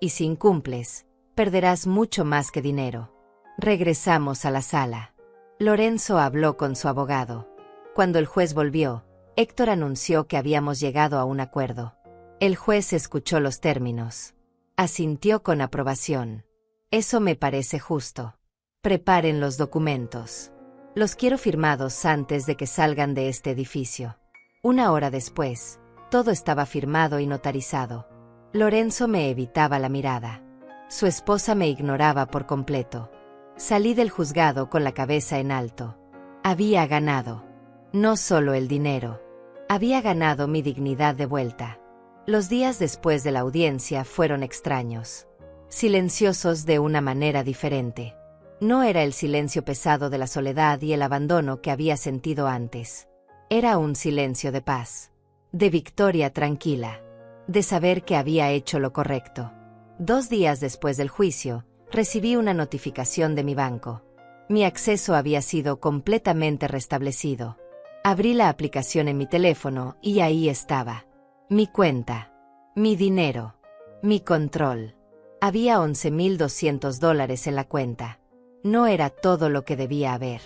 Y si incumples, perderás mucho más que dinero. Regresamos a la sala. Lorenzo habló con su abogado. Cuando el juez volvió, Héctor anunció que habíamos llegado a un acuerdo. El juez escuchó los términos. Asintió con aprobación. Eso me parece justo. Preparen los documentos. Los quiero firmados antes de que salgan de este edificio. 1 hora después, todo estaba firmado y notarizado. Lorenzo me evitaba la mirada. Su esposa me ignoraba por completo. Salí del juzgado con la cabeza en alto. Había ganado. No solo el dinero. Había ganado mi dignidad de vuelta. Los días después de la audiencia fueron extraños. Silenciosos de una manera diferente. No era el silencio pesado de la soledad y el abandono que había sentido antes. Era un silencio de paz. De victoria tranquila. De saber que había hecho lo correcto. 2 días después del juicio, recibí una notificación de mi banco. Mi acceso había sido completamente restablecido. Abrí la aplicación en mi teléfono y ahí estaba. Mi cuenta. Mi dinero. Mi control. Había $11.200 en la cuenta. No era todo lo que debía haber.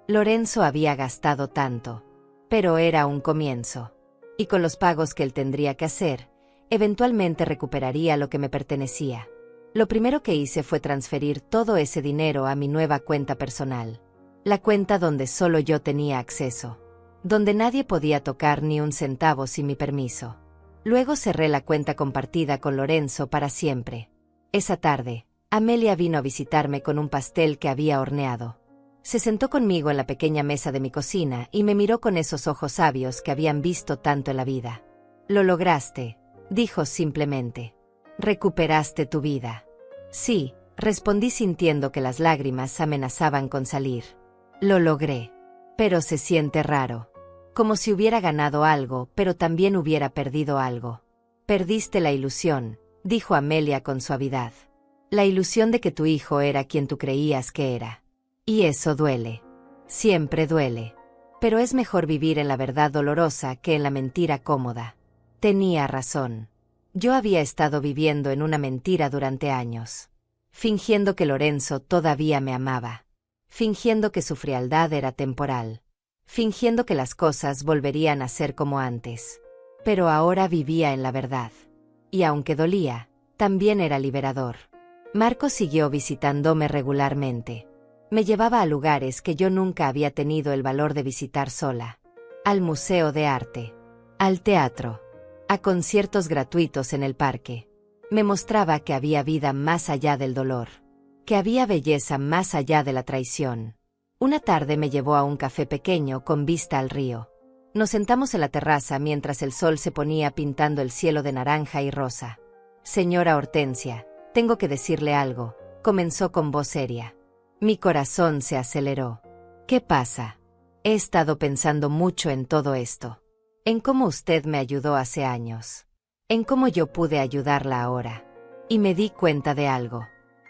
Lorenzo había gastado tanto. Pero era un comienzo. Y con los pagos que él tendría que hacer, eventualmente recuperaría lo que me pertenecía. Lo primero que hice fue transferir todo ese dinero a mi nueva cuenta personal. La cuenta donde solo yo tenía acceso. Donde nadie podía tocar ni un centavo sin mi permiso. Luego cerré la cuenta compartida con Lorenzo para siempre. Esa tarde, Amelia vino a visitarme con un pastel que había horneado. Se sentó conmigo en la pequeña mesa de mi cocina y me miró con esos ojos sabios que habían visto tanto en la vida. Lo lograste, dijo simplemente. Recuperaste tu vida. Sí, respondí sintiendo que las lágrimas amenazaban con salir. Lo logré. Pero se siente raro. Como si hubiera ganado algo, pero también hubiera perdido algo. Perdiste la ilusión, dijo Amelia con suavidad. La ilusión de que tu hijo era quien tú creías que era. Y eso duele. Siempre duele. Pero es mejor vivir en la verdad dolorosa que en la mentira cómoda. Tenía razón. Yo había estado viviendo en una mentira durante años. Fingiendo que Lorenzo todavía me amaba. Fingiendo que su frialdad era temporal. Fingiendo que las cosas volverían a ser como antes. Pero ahora vivía en la verdad. Y aunque dolía, también era liberador. Marco siguió visitándome regularmente. Me llevaba a lugares que yo nunca había tenido el valor de visitar sola. Al museo de arte. Al teatro. A conciertos gratuitos en el parque. Me mostraba que había vida más allá del dolor. Que había belleza más allá de la traición. Una tarde me llevó a un café pequeño con vista al río. Nos sentamos en la terraza mientras el sol se ponía pintando el cielo de naranja y rosa. Señora Hortensia, tengo que decirle algo, comenzó con voz seria. Mi corazón se aceleró. ¿Qué pasa? He estado pensando mucho en todo esto. En cómo usted me ayudó hace años. En cómo yo pude ayudarla ahora. Y me di cuenta de algo.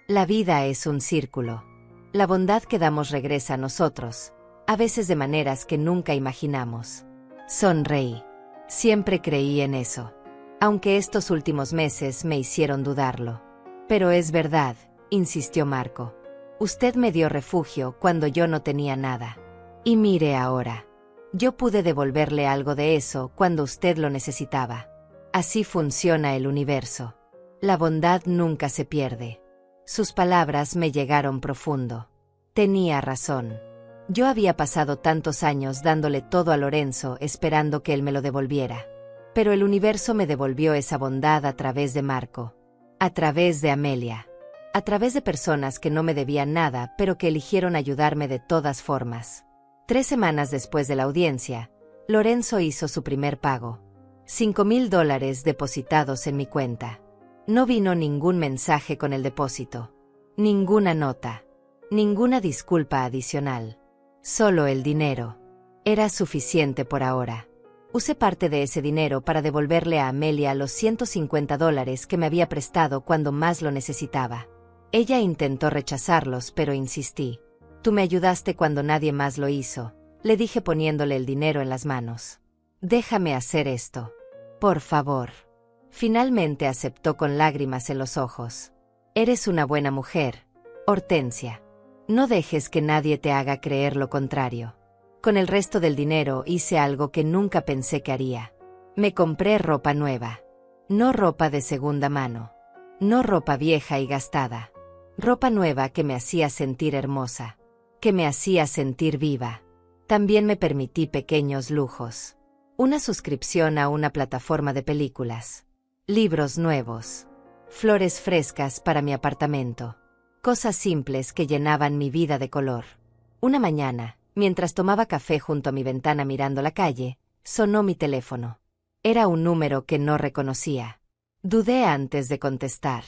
La vida es un círculo. La bondad que damos regresa a nosotros, a veces de maneras que nunca imaginamos. Sonreí. Siempre creí en eso. Aunque estos últimos meses me hicieron dudarlo. Pero es verdad, insistió Marco. Usted me dio refugio cuando yo no tenía nada. Y mire ahora. Yo pude devolverle algo de eso cuando usted lo necesitaba. Así funciona el universo. La bondad nunca se pierde. Sus palabras me llegaron profundo. Tenía razón. Yo había pasado tantos años dándole todo a Lorenzo esperando que él me lo devolviera. Pero el universo me devolvió esa bondad a través de Marco. A través de Amelia. A través de personas que no me debían nada pero que eligieron ayudarme de todas formas. 3 semanas después de la audiencia, Lorenzo hizo su primer pago. $5.000 depositados en mi cuenta. No vino ningún mensaje con el depósito. Ninguna nota. Ninguna disculpa adicional. Solo el dinero. Era suficiente por ahora. Usé parte de ese dinero para devolverle a Amelia los $150 que me había prestado cuando más lo necesitaba. Ella intentó rechazarlos, pero insistí. Tú me ayudaste cuando nadie más lo hizo, le dije poniéndole el dinero en las manos. Déjame hacer esto. Por favor. Finalmente aceptó con lágrimas en los ojos. Eres una buena mujer, Hortensia. No dejes que nadie te haga creer lo contrario. Con el resto del dinero hice algo que nunca pensé que haría. Me compré ropa nueva. No ropa de segunda mano. No ropa vieja y gastada. Ropa nueva que me hacía sentir hermosa. Que me hacía sentir viva. También me permití pequeños lujos. Una suscripción a una plataforma de películas. Libros nuevos. Flores frescas para mi apartamento. Cosas simples que llenaban mi vida de color. Una mañana, mientras tomaba café junto a mi ventana mirando la calle, sonó mi teléfono. Era un número que no reconocía. Dudé antes de contestar.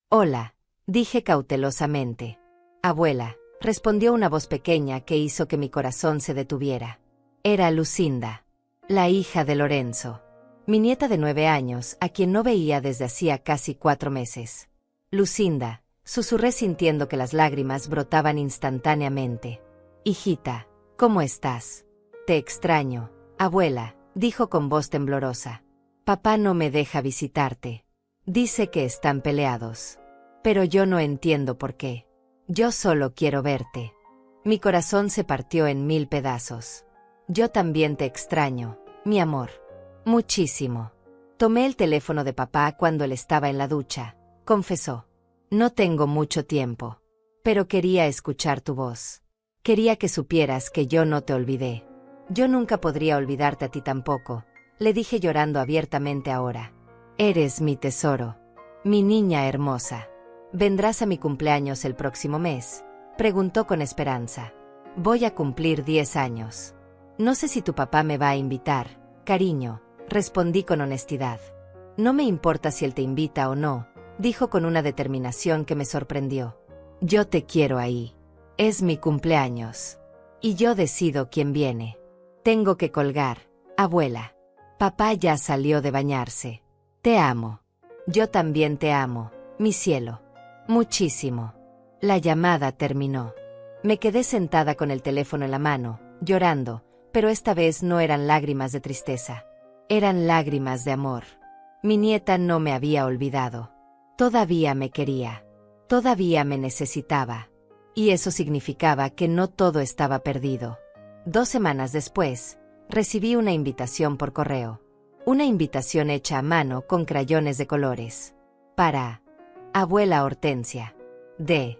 Hola, dije cautelosamente. Abuela, respondió una voz pequeña que hizo que mi corazón se detuviera. Era Lucinda, la hija de Lorenzo. Mi nieta de 9 años, a quien no veía desde hacía casi 4 meses. Lucinda, susurré sintiendo que las lágrimas brotaban instantáneamente. Hijita, ¿cómo estás? Te extraño, abuela, dijo con voz temblorosa. Papá no me deja visitarte. Dice que están peleados. Pero yo no entiendo por qué. Yo solo quiero verte. Mi corazón se partió en 1000 pedazos. Yo también te extraño, mi amor. Muchísimo. Tomé el teléfono de papá cuando él estaba en la ducha. Confesó. No tengo mucho tiempo. Pero quería escuchar tu voz. Quería que supieras que yo no te olvidé. Yo nunca podría olvidarte a ti tampoco, le dije llorando abiertamente ahora. Eres mi tesoro. Mi niña hermosa. ¿Vendrás a mi cumpleaños el próximo mes? Preguntó con esperanza. Voy a cumplir 10 años. No sé si tu papá me va a invitar, cariño, respondí con honestidad. No me importa si él te invita o no, dijo con una determinación que me sorprendió. Yo te quiero ahí. Es mi cumpleaños. Y yo decido quién viene. Tengo que colgar, abuela. Papá ya salió de bañarse. Te amo. Yo también te amo, mi cielo. Muchísimo. La llamada terminó. Me quedé sentada con el teléfono en la mano, llorando, pero esta vez no eran lágrimas de tristeza. Eran lágrimas de amor. Mi nieta no me había olvidado. Todavía me quería. Todavía me necesitaba. Y eso significaba que no todo estaba perdido. 2 semanas después, recibí una invitación por correo. Una invitación hecha a mano con crayones de colores. Para Abuela Hortensia. De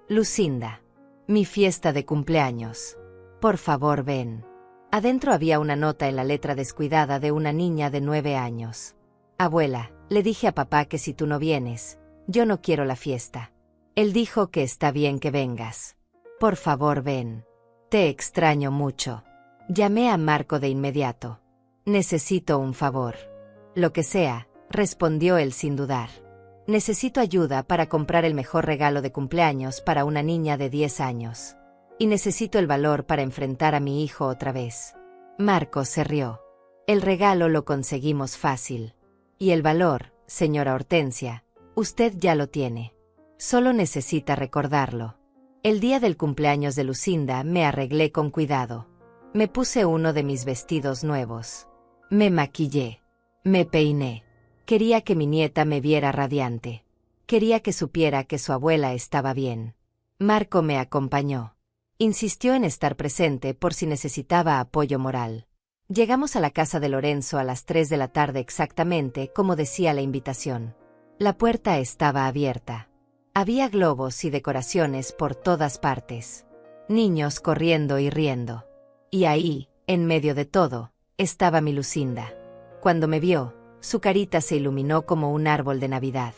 Lucinda. Mi fiesta de cumpleaños. Por favor, ven. Adentro había una nota en la letra descuidada de una niña de 9 años. Abuela, le dije a papá que si tú no vienes, yo no quiero la fiesta. Él dijo que está bien que vengas. Por favor, ven. Te extraño mucho. Llamé a Marco de inmediato. Necesito un favor. Lo que sea, respondió él sin dudar. Necesito ayuda para comprar el mejor regalo de cumpleaños para una niña de 10 años. Y necesito el valor para enfrentar a mi hijo otra vez. Marco se rió. El regalo lo conseguimos fácil. Y el valor, señora Hortensia, usted ya lo tiene. Solo necesita recordarlo. El día del cumpleaños de Lucinda me arreglé con cuidado. Me puse uno de mis vestidos nuevos. Me maquillé. Me peiné. Quería que mi nieta me viera radiante. Quería que supiera que su abuela estaba bien. Marco me acompañó. Insistió en estar presente por si necesitaba apoyo moral. Llegamos a la casa de Lorenzo a las 3 de la tarde exactamente como decía la invitación. La puerta estaba abierta. Había globos y decoraciones por todas partes. Niños corriendo y riendo. Y ahí, en medio de todo, estaba mi Lucinda. Cuando me vio, su carita se iluminó como un árbol de Navidad.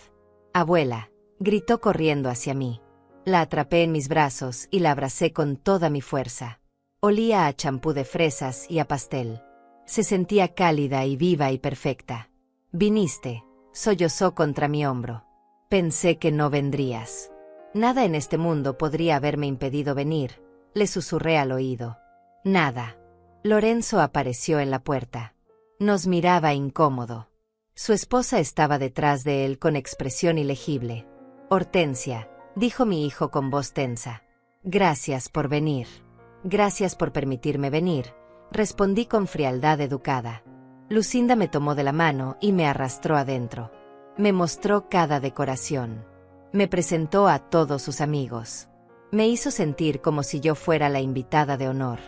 Abuela, gritó corriendo hacia mí. La atrapé en mis brazos y la abracé con toda mi fuerza. Olía a champú de fresas y a pastel. Se sentía cálida y viva y perfecta. Viniste, sollozó contra mi hombro. Pensé que no vendrías. Nada en este mundo podría haberme impedido venir, le susurré al oído. Nada. Lorenzo apareció en la puerta. Nos miraba incómodo. Su esposa estaba detrás de él con expresión ilegible. Hortensia, dijo mi hijo con voz tensa. Gracias por venir. Gracias por permitirme venir, respondí con frialdad educada. Lucinda me tomó de la mano y me arrastró adentro. Me mostró cada decoración. Me presentó a todos sus amigos. Me hizo sentir como si yo fuera la invitada de honor.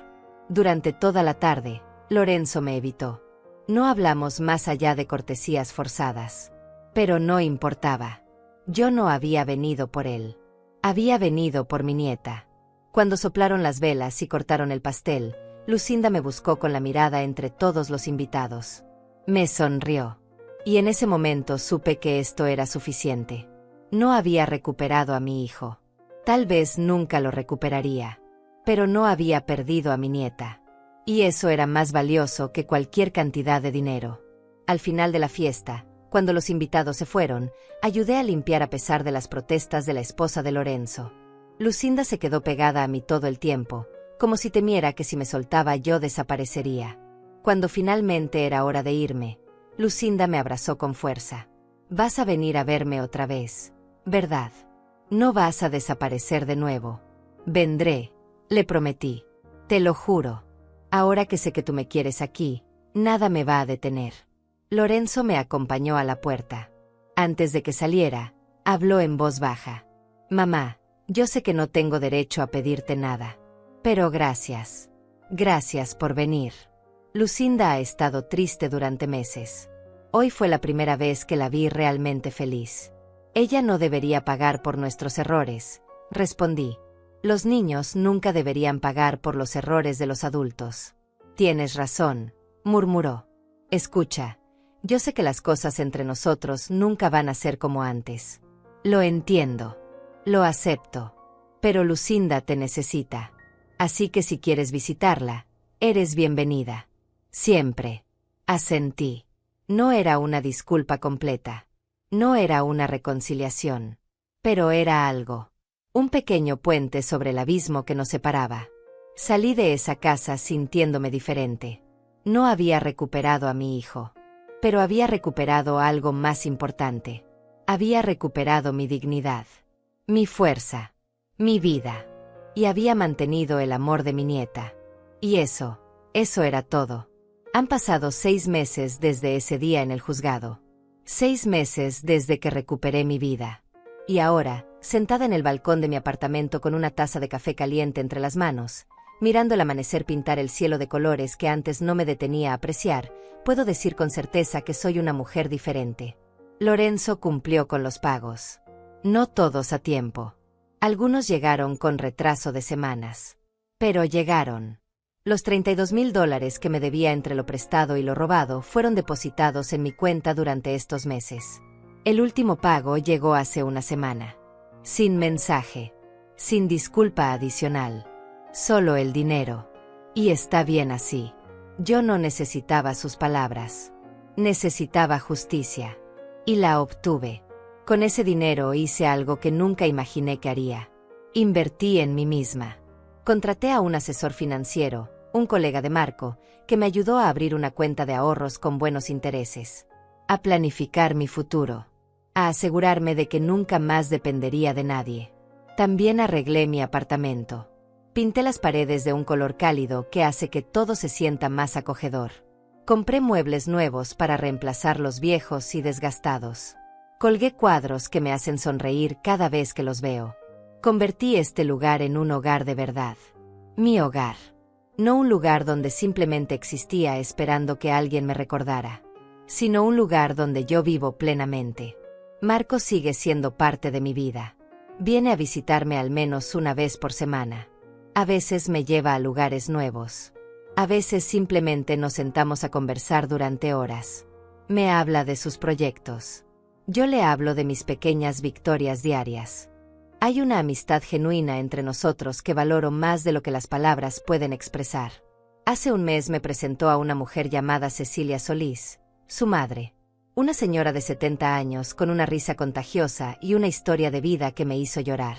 Durante toda la tarde, Lorenzo me evitó. No hablamos más allá de cortesías forzadas. Pero no importaba. Yo no había venido por él. Había venido por mi nieta. Cuando soplaron las velas y cortaron el pastel, Lucinda me buscó con la mirada entre todos los invitados. Me sonrió. Y en ese momento supe que esto era suficiente. No había recuperado a mi hijo. Tal vez nunca lo recuperaría. Pero no había perdido a mi nieta. Y eso era más valioso que cualquier cantidad de dinero. Al final de la fiesta, cuando los invitados se fueron, ayudé a limpiar a pesar de las protestas de la esposa de Lorenzo. Lucinda se quedó pegada a mí todo el tiempo, como si temiera que si me soltaba yo desaparecería. Cuando finalmente era hora de irme, Lucinda me abrazó con fuerza. Vas a venir a verme otra vez, ¿verdad? No vas a desaparecer de nuevo. Vendré, le prometí. Te lo juro. Ahora que sé que tú me quieres aquí, nada me va a detener. Lorenzo me acompañó a la puerta. Antes de que saliera, habló en voz baja. Mamá, yo sé que no tengo derecho a pedirte nada. Pero gracias. Gracias por venir. Lucinda ha estado triste durante meses. Hoy fue la primera vez que la vi realmente feliz. Ella no debería pagar por nuestros errores, respondí. Los niños nunca deberían pagar por los errores de los adultos. Tienes razón, murmuró. Escucha, yo sé que las cosas entre nosotros nunca van a ser como antes. Lo entiendo. Lo acepto. Pero Lucinda te necesita. Así que si quieres visitarla, eres bienvenida. Siempre. Asentí. No era una disculpa completa. No era una reconciliación. Pero era algo. Un pequeño puente sobre el abismo que nos separaba. Salí de esa casa sintiéndome diferente. No había recuperado a mi hijo. Pero había recuperado algo más importante. Había recuperado mi dignidad. Mi fuerza. Mi vida. Y había mantenido el amor de mi nieta. Y eso era todo. Han pasado 6 meses desde ese día en el juzgado. 6 meses desde que recuperé mi vida. Y ahora, sentada en el balcón de mi apartamento con una taza de café caliente entre las manos, mirando el amanecer pintar el cielo de colores que antes no me detenía a apreciar, puedo decir con certeza que soy una mujer diferente. Lorenzo cumplió con los pagos. No todos a tiempo. Algunos llegaron con retraso de semanas. Pero llegaron. Los $32,000 que me debía entre lo prestado y lo robado fueron depositados en mi cuenta durante estos meses. El último pago llegó hace una semana. Sin mensaje. Sin disculpa adicional. Solo el dinero. Y está bien así. Yo no necesitaba sus palabras. Necesitaba justicia. Y la obtuve. Con ese dinero hice algo que nunca imaginé que haría. Invertí en mí misma. Contraté a un asesor financiero, un colega de Marco, que me ayudó a abrir una cuenta de ahorros con buenos intereses. A planificar mi futuro. A asegurarme de que nunca más dependería de nadie. También arreglé mi apartamento. Pinté las paredes de un color cálido que hace que todo se sienta más acogedor. Compré muebles nuevos para reemplazar los viejos y desgastados. Colgué cuadros que me hacen sonreír cada vez que los veo. Convertí este lugar en un hogar de verdad. Mi hogar. No un lugar donde simplemente existía esperando que alguien me recordara, sino un lugar donde yo vivo plenamente. Marco sigue siendo parte de mi vida. Viene a visitarme al menos una vez por semana. A veces me lleva a lugares nuevos. A veces simplemente nos sentamos a conversar durante horas. Me habla de sus proyectos. Yo le hablo de mis pequeñas victorias diarias. Hay una amistad genuina entre nosotros que valoro más de lo que las palabras pueden expresar. Hace un mes me presentó a una mujer llamada Cecilia Solís, su madre. Una señora de 70 años con una risa contagiosa y una historia de vida que me hizo llorar.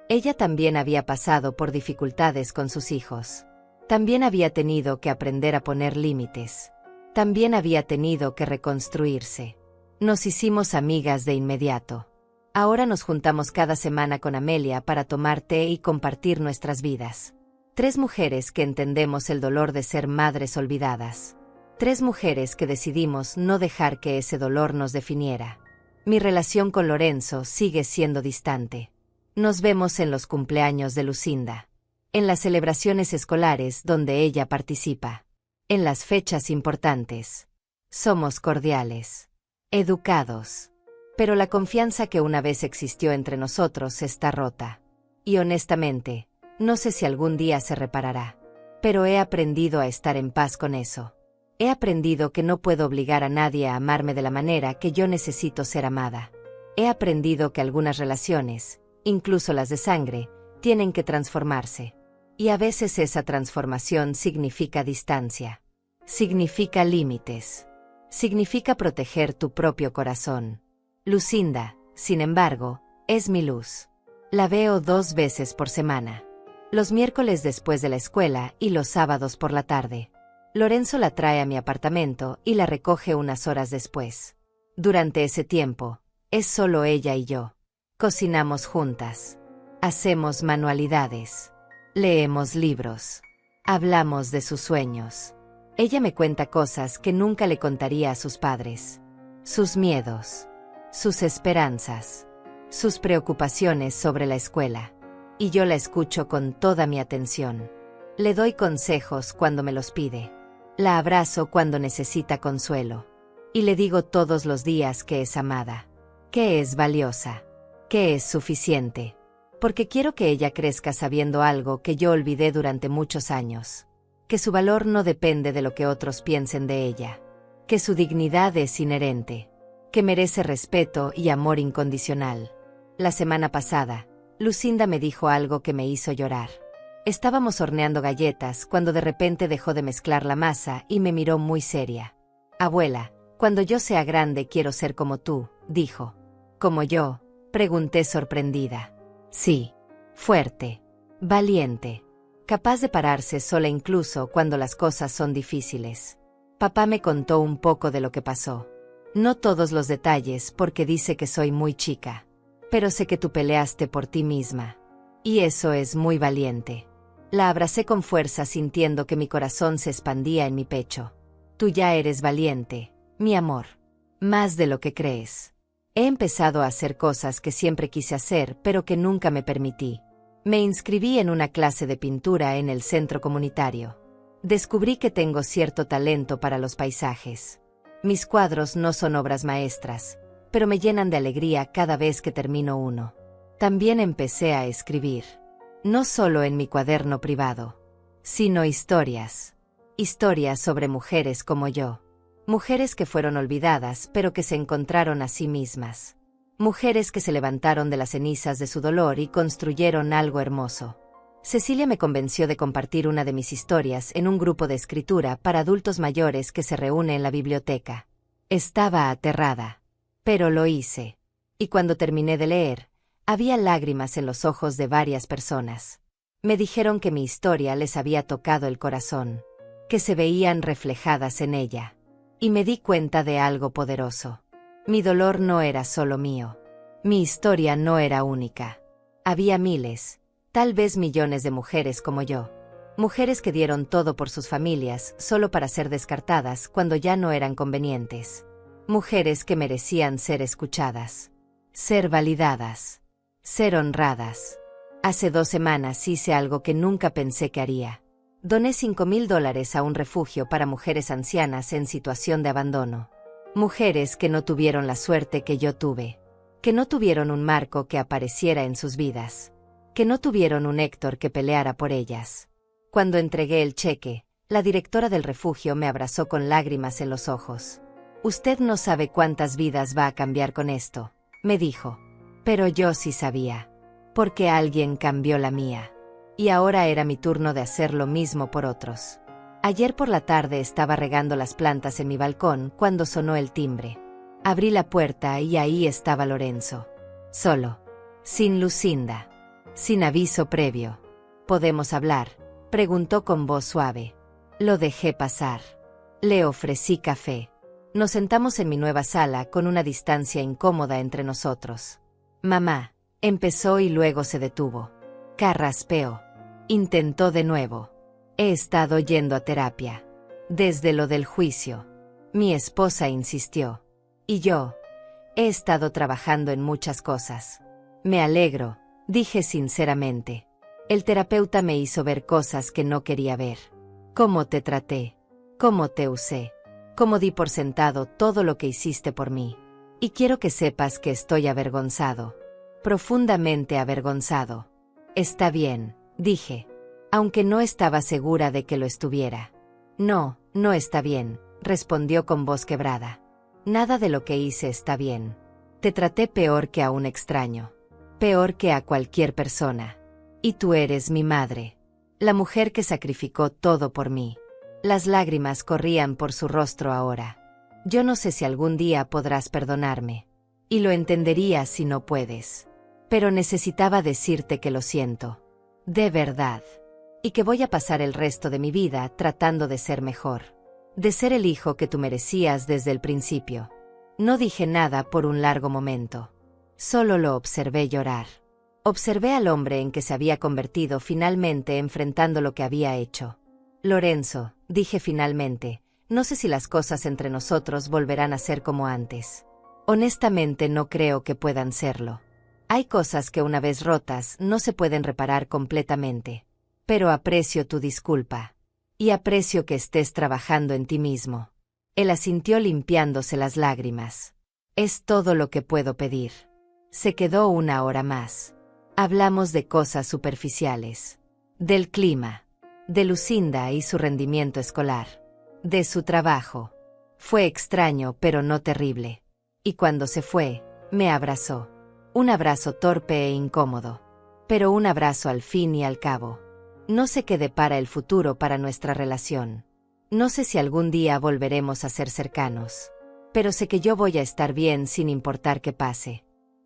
Ella también había pasado por dificultades con sus hijos. También había tenido que aprender a poner límites. También había tenido que reconstruirse. Nos hicimos amigas de inmediato. Ahora nos juntamos cada semana con Amelia para tomar té y compartir nuestras vidas. 3 mujeres que entendemos el dolor de ser madres olvidadas. 3 mujeres que decidimos no dejar que ese dolor nos definiera. Mi relación con Lorenzo sigue siendo distante. Nos vemos en los cumpleaños de Lucinda, en las celebraciones escolares donde ella participa, en las fechas importantes. Somos cordiales, educados. Pero la confianza que una vez existió entre nosotros está rota. Y honestamente, no sé si algún día se reparará. Pero he aprendido a estar en paz con eso. He aprendido que no puedo obligar a nadie a amarme de la manera que yo necesito ser amada. He aprendido que algunas relaciones, incluso las de sangre, tienen que transformarse. Y a veces esa transformación significa distancia. Significa límites. Significa proteger tu propio corazón. Lucinda, sin embargo, es mi luz. La veo 2 veces por semana. Los miércoles después de la escuela y los sábados por la tarde. Lorenzo la trae a mi apartamento y la recoge unas horas después. Durante ese tiempo, es solo ella y yo. Cocinamos juntas. Hacemos manualidades. Leemos libros. Hablamos de sus sueños. Ella me cuenta cosas que nunca le contaría a sus padres. Sus miedos. Sus esperanzas. Sus preocupaciones sobre la escuela. Y yo la escucho con toda mi atención. Le doy consejos cuando me los pide. La abrazo cuando necesita consuelo. Y le digo todos los días que es amada. Que es valiosa. Que es suficiente. Porque quiero que ella crezca sabiendo algo que yo olvidé durante muchos años. Que su valor no depende de lo que otros piensen de ella. Que su dignidad es inherente. Que merece respeto y amor incondicional. La semana pasada, Lucinda me dijo algo que me hizo llorar. Estábamos horneando galletas cuando de repente dejó de mezclar la masa y me miró muy seria. Abuela, cuando yo sea grande quiero ser como tú, dijo. ¿Como yo? Pregunté sorprendida. Sí. Fuerte. Valiente. Capaz de pararse sola incluso cuando las cosas son difíciles. Papá me contó un poco de lo que pasó. No todos los detalles porque dice que soy muy chica. Pero sé que tú peleaste por ti misma. Y eso es muy valiente. La abracé con fuerza sintiendo que mi corazón se expandía en mi pecho. Tú ya eres valiente, mi amor. Más de lo que crees. He empezado a hacer cosas que siempre quise hacer pero que nunca me permití. Me inscribí en una clase de pintura en el centro comunitario. Descubrí que tengo cierto talento para los paisajes. Mis cuadros no son obras maestras, pero me llenan de alegría cada vez que termino uno. También empecé a escribir. No solo en mi cuaderno privado, sino historias. Historias sobre mujeres como yo. Mujeres que fueron olvidadas pero que se encontraron a sí mismas. Mujeres que se levantaron de las cenizas de su dolor y construyeron algo hermoso. Cecilia me convenció de compartir una de mis historias en un grupo de escritura para adultos mayores que se reúne en la biblioteca. Estaba aterrada. Pero lo hice. Y cuando terminé de leer, había lágrimas en los ojos de varias personas. Me dijeron que mi historia les había tocado el corazón, que se veían reflejadas en ella. Y me di cuenta de algo poderoso. Mi dolor no era solo mío. Mi historia no era única. Había miles, tal vez millones de mujeres como yo. Mujeres que dieron todo por sus familias solo para ser descartadas cuando ya no eran convenientes. Mujeres que merecían ser escuchadas. Ser validadas. Ser honradas. Hace 2 semanas hice algo que nunca pensé que haría. Doné $5,000 a un refugio para mujeres ancianas en situación de abandono. Mujeres que no tuvieron la suerte que yo tuve. Que no tuvieron un Marco que apareciera en sus vidas. Que no tuvieron un Héctor que peleara por ellas. Cuando entregué el cheque, la directora del refugio me abrazó con lágrimas en los ojos. Usted no sabe cuántas vidas va a cambiar con esto, me dijo. Pero yo sí sabía. Porque alguien cambió la mía. Y ahora era mi turno de hacer lo mismo por otros. Ayer por la tarde estaba regando las plantas en mi balcón cuando sonó el timbre. Abrí la puerta y ahí estaba Lorenzo. Solo. Sin Lucinda. sin aviso previo. ¿Podemos hablar?, preguntó con voz suave. Lo dejé pasar. Le ofrecí café. Nos sentamos en mi nueva sala con una distancia incómoda entre nosotros. Mamá, empezó y luego se detuvo. Carraspeó. Intentó de nuevo. He estado yendo a terapia. Desde lo del juicio. Mi esposa insistió. Y yo. He estado trabajando en muchas cosas. Me alegro, dije sinceramente. El terapeuta me hizo ver cosas que no quería ver. Cómo te traté. Cómo te usé. Cómo di por sentado todo lo que hiciste por mí. Y quiero que sepas que estoy avergonzado. Profundamente avergonzado. Está bien, dije. Aunque no estaba segura de que lo estuviera. No, no está bien, respondió con voz quebrada. Nada de lo que hice está bien. Te traté peor que a un extraño. Peor que a cualquier persona. Y tú eres mi madre. La mujer que sacrificó todo por mí. Las lágrimas corrían por su rostro ahora. Yo no sé si algún día podrás perdonarme. Y lo entendería si no puedes. Pero necesitaba decirte que lo siento. De verdad. Y que voy a pasar el resto de mi vida tratando de ser mejor. De ser el hijo que tú merecías desde el principio. No dije nada por un largo momento. Solo lo observé llorar. Observé al hombre en que se había convertido finalmente enfrentando lo que había hecho. Lorenzo, dije finalmente, no sé si las cosas entre nosotros volverán a ser como antes. Honestamente no creo que puedan serlo. Hay cosas que una vez rotas no se pueden reparar completamente. Pero aprecio tu disculpa. Y aprecio que estés trabajando en ti mismo. Él asintió limpiándose las lágrimas. Es todo lo que puedo pedir. Se quedó una hora más. Hablamos de cosas superficiales. Del clima. De Lucinda y su rendimiento escolar. De su trabajo. Fue extraño pero no terrible. Y cuando se fue, me abrazó. Un abrazo torpe e incómodo. Pero un abrazo al fin y al cabo. No sé qué depara el futuro para nuestra relación. No sé si algún día volveremos a ser cercanos. Pero sé que yo voy a estar bien sin importar qué pase.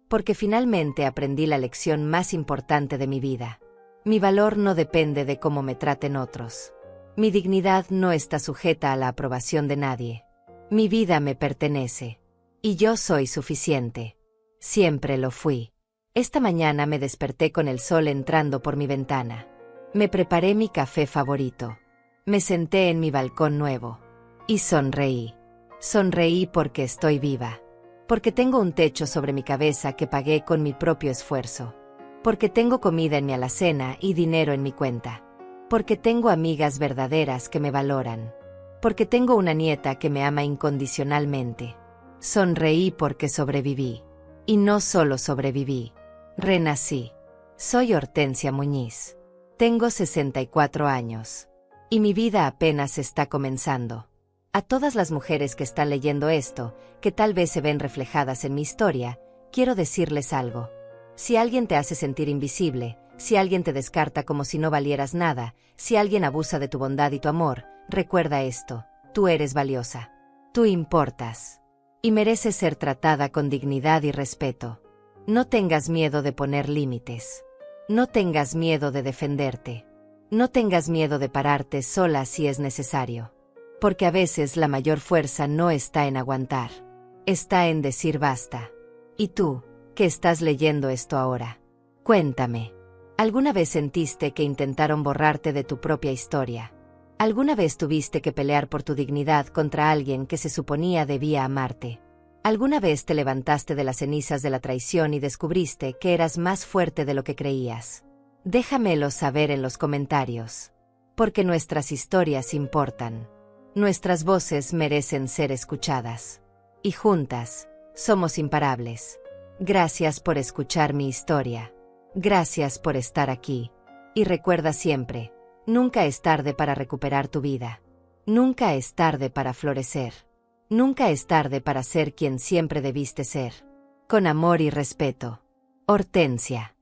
Porque finalmente aprendí la lección más importante de mi vida. Mi valor no depende de cómo me traten otros. Mi dignidad no está sujeta a la aprobación de nadie. Mi vida me pertenece. Y yo soy suficiente. Siempre lo fui. Esta mañana me desperté con el sol entrando por mi ventana. Me preparé mi café favorito. Me senté en mi balcón nuevo. Y sonreí. Sonreí porque estoy viva. Porque tengo un techo sobre mi cabeza que pagué con mi propio esfuerzo. Porque tengo comida en mi alacena y dinero en mi cuenta. Porque tengo amigas verdaderas que me valoran. Porque tengo una nieta que me ama incondicionalmente. Sonreí porque sobreviví. Y no solo sobreviví. Renací. Soy Hortensia Muñiz. Tengo 64 años. Y mi vida apenas está comenzando. A todas las mujeres que están leyendo esto, que tal vez se ven reflejadas en mi historia, quiero decirles algo. Si alguien te hace sentir invisible, si alguien te descarta como si no valieras nada, si alguien abusa de tu bondad y tu amor, recuerda esto: tú eres valiosa. Tú importas. Y mereces ser tratada con dignidad y respeto. No tengas miedo de poner límites. No tengas miedo de defenderte. No tengas miedo de pararte sola si es necesario. Porque a veces la mayor fuerza no está en aguantar. Está en decir basta. Y tú, que estás leyendo esto ahora, cuéntame. ¿Alguna vez sentiste que intentaron borrarte de tu propia historia? ¿Alguna vez tuviste que pelear por tu dignidad contra alguien que se suponía debía amarte? ¿Alguna vez te levantaste de las cenizas de la traición y descubriste que eras más fuerte de lo que creías? Déjamelo saber en los comentarios. Porque nuestras historias importan. Nuestras voces merecen ser escuchadas. Y juntas, somos imparables. Gracias por escuchar mi historia. Gracias por estar aquí. Y recuerda siempre, nunca es tarde para recuperar tu vida. Nunca es tarde para florecer. Nunca es tarde para ser quien siempre debiste ser. Con amor y respeto. Hortensia.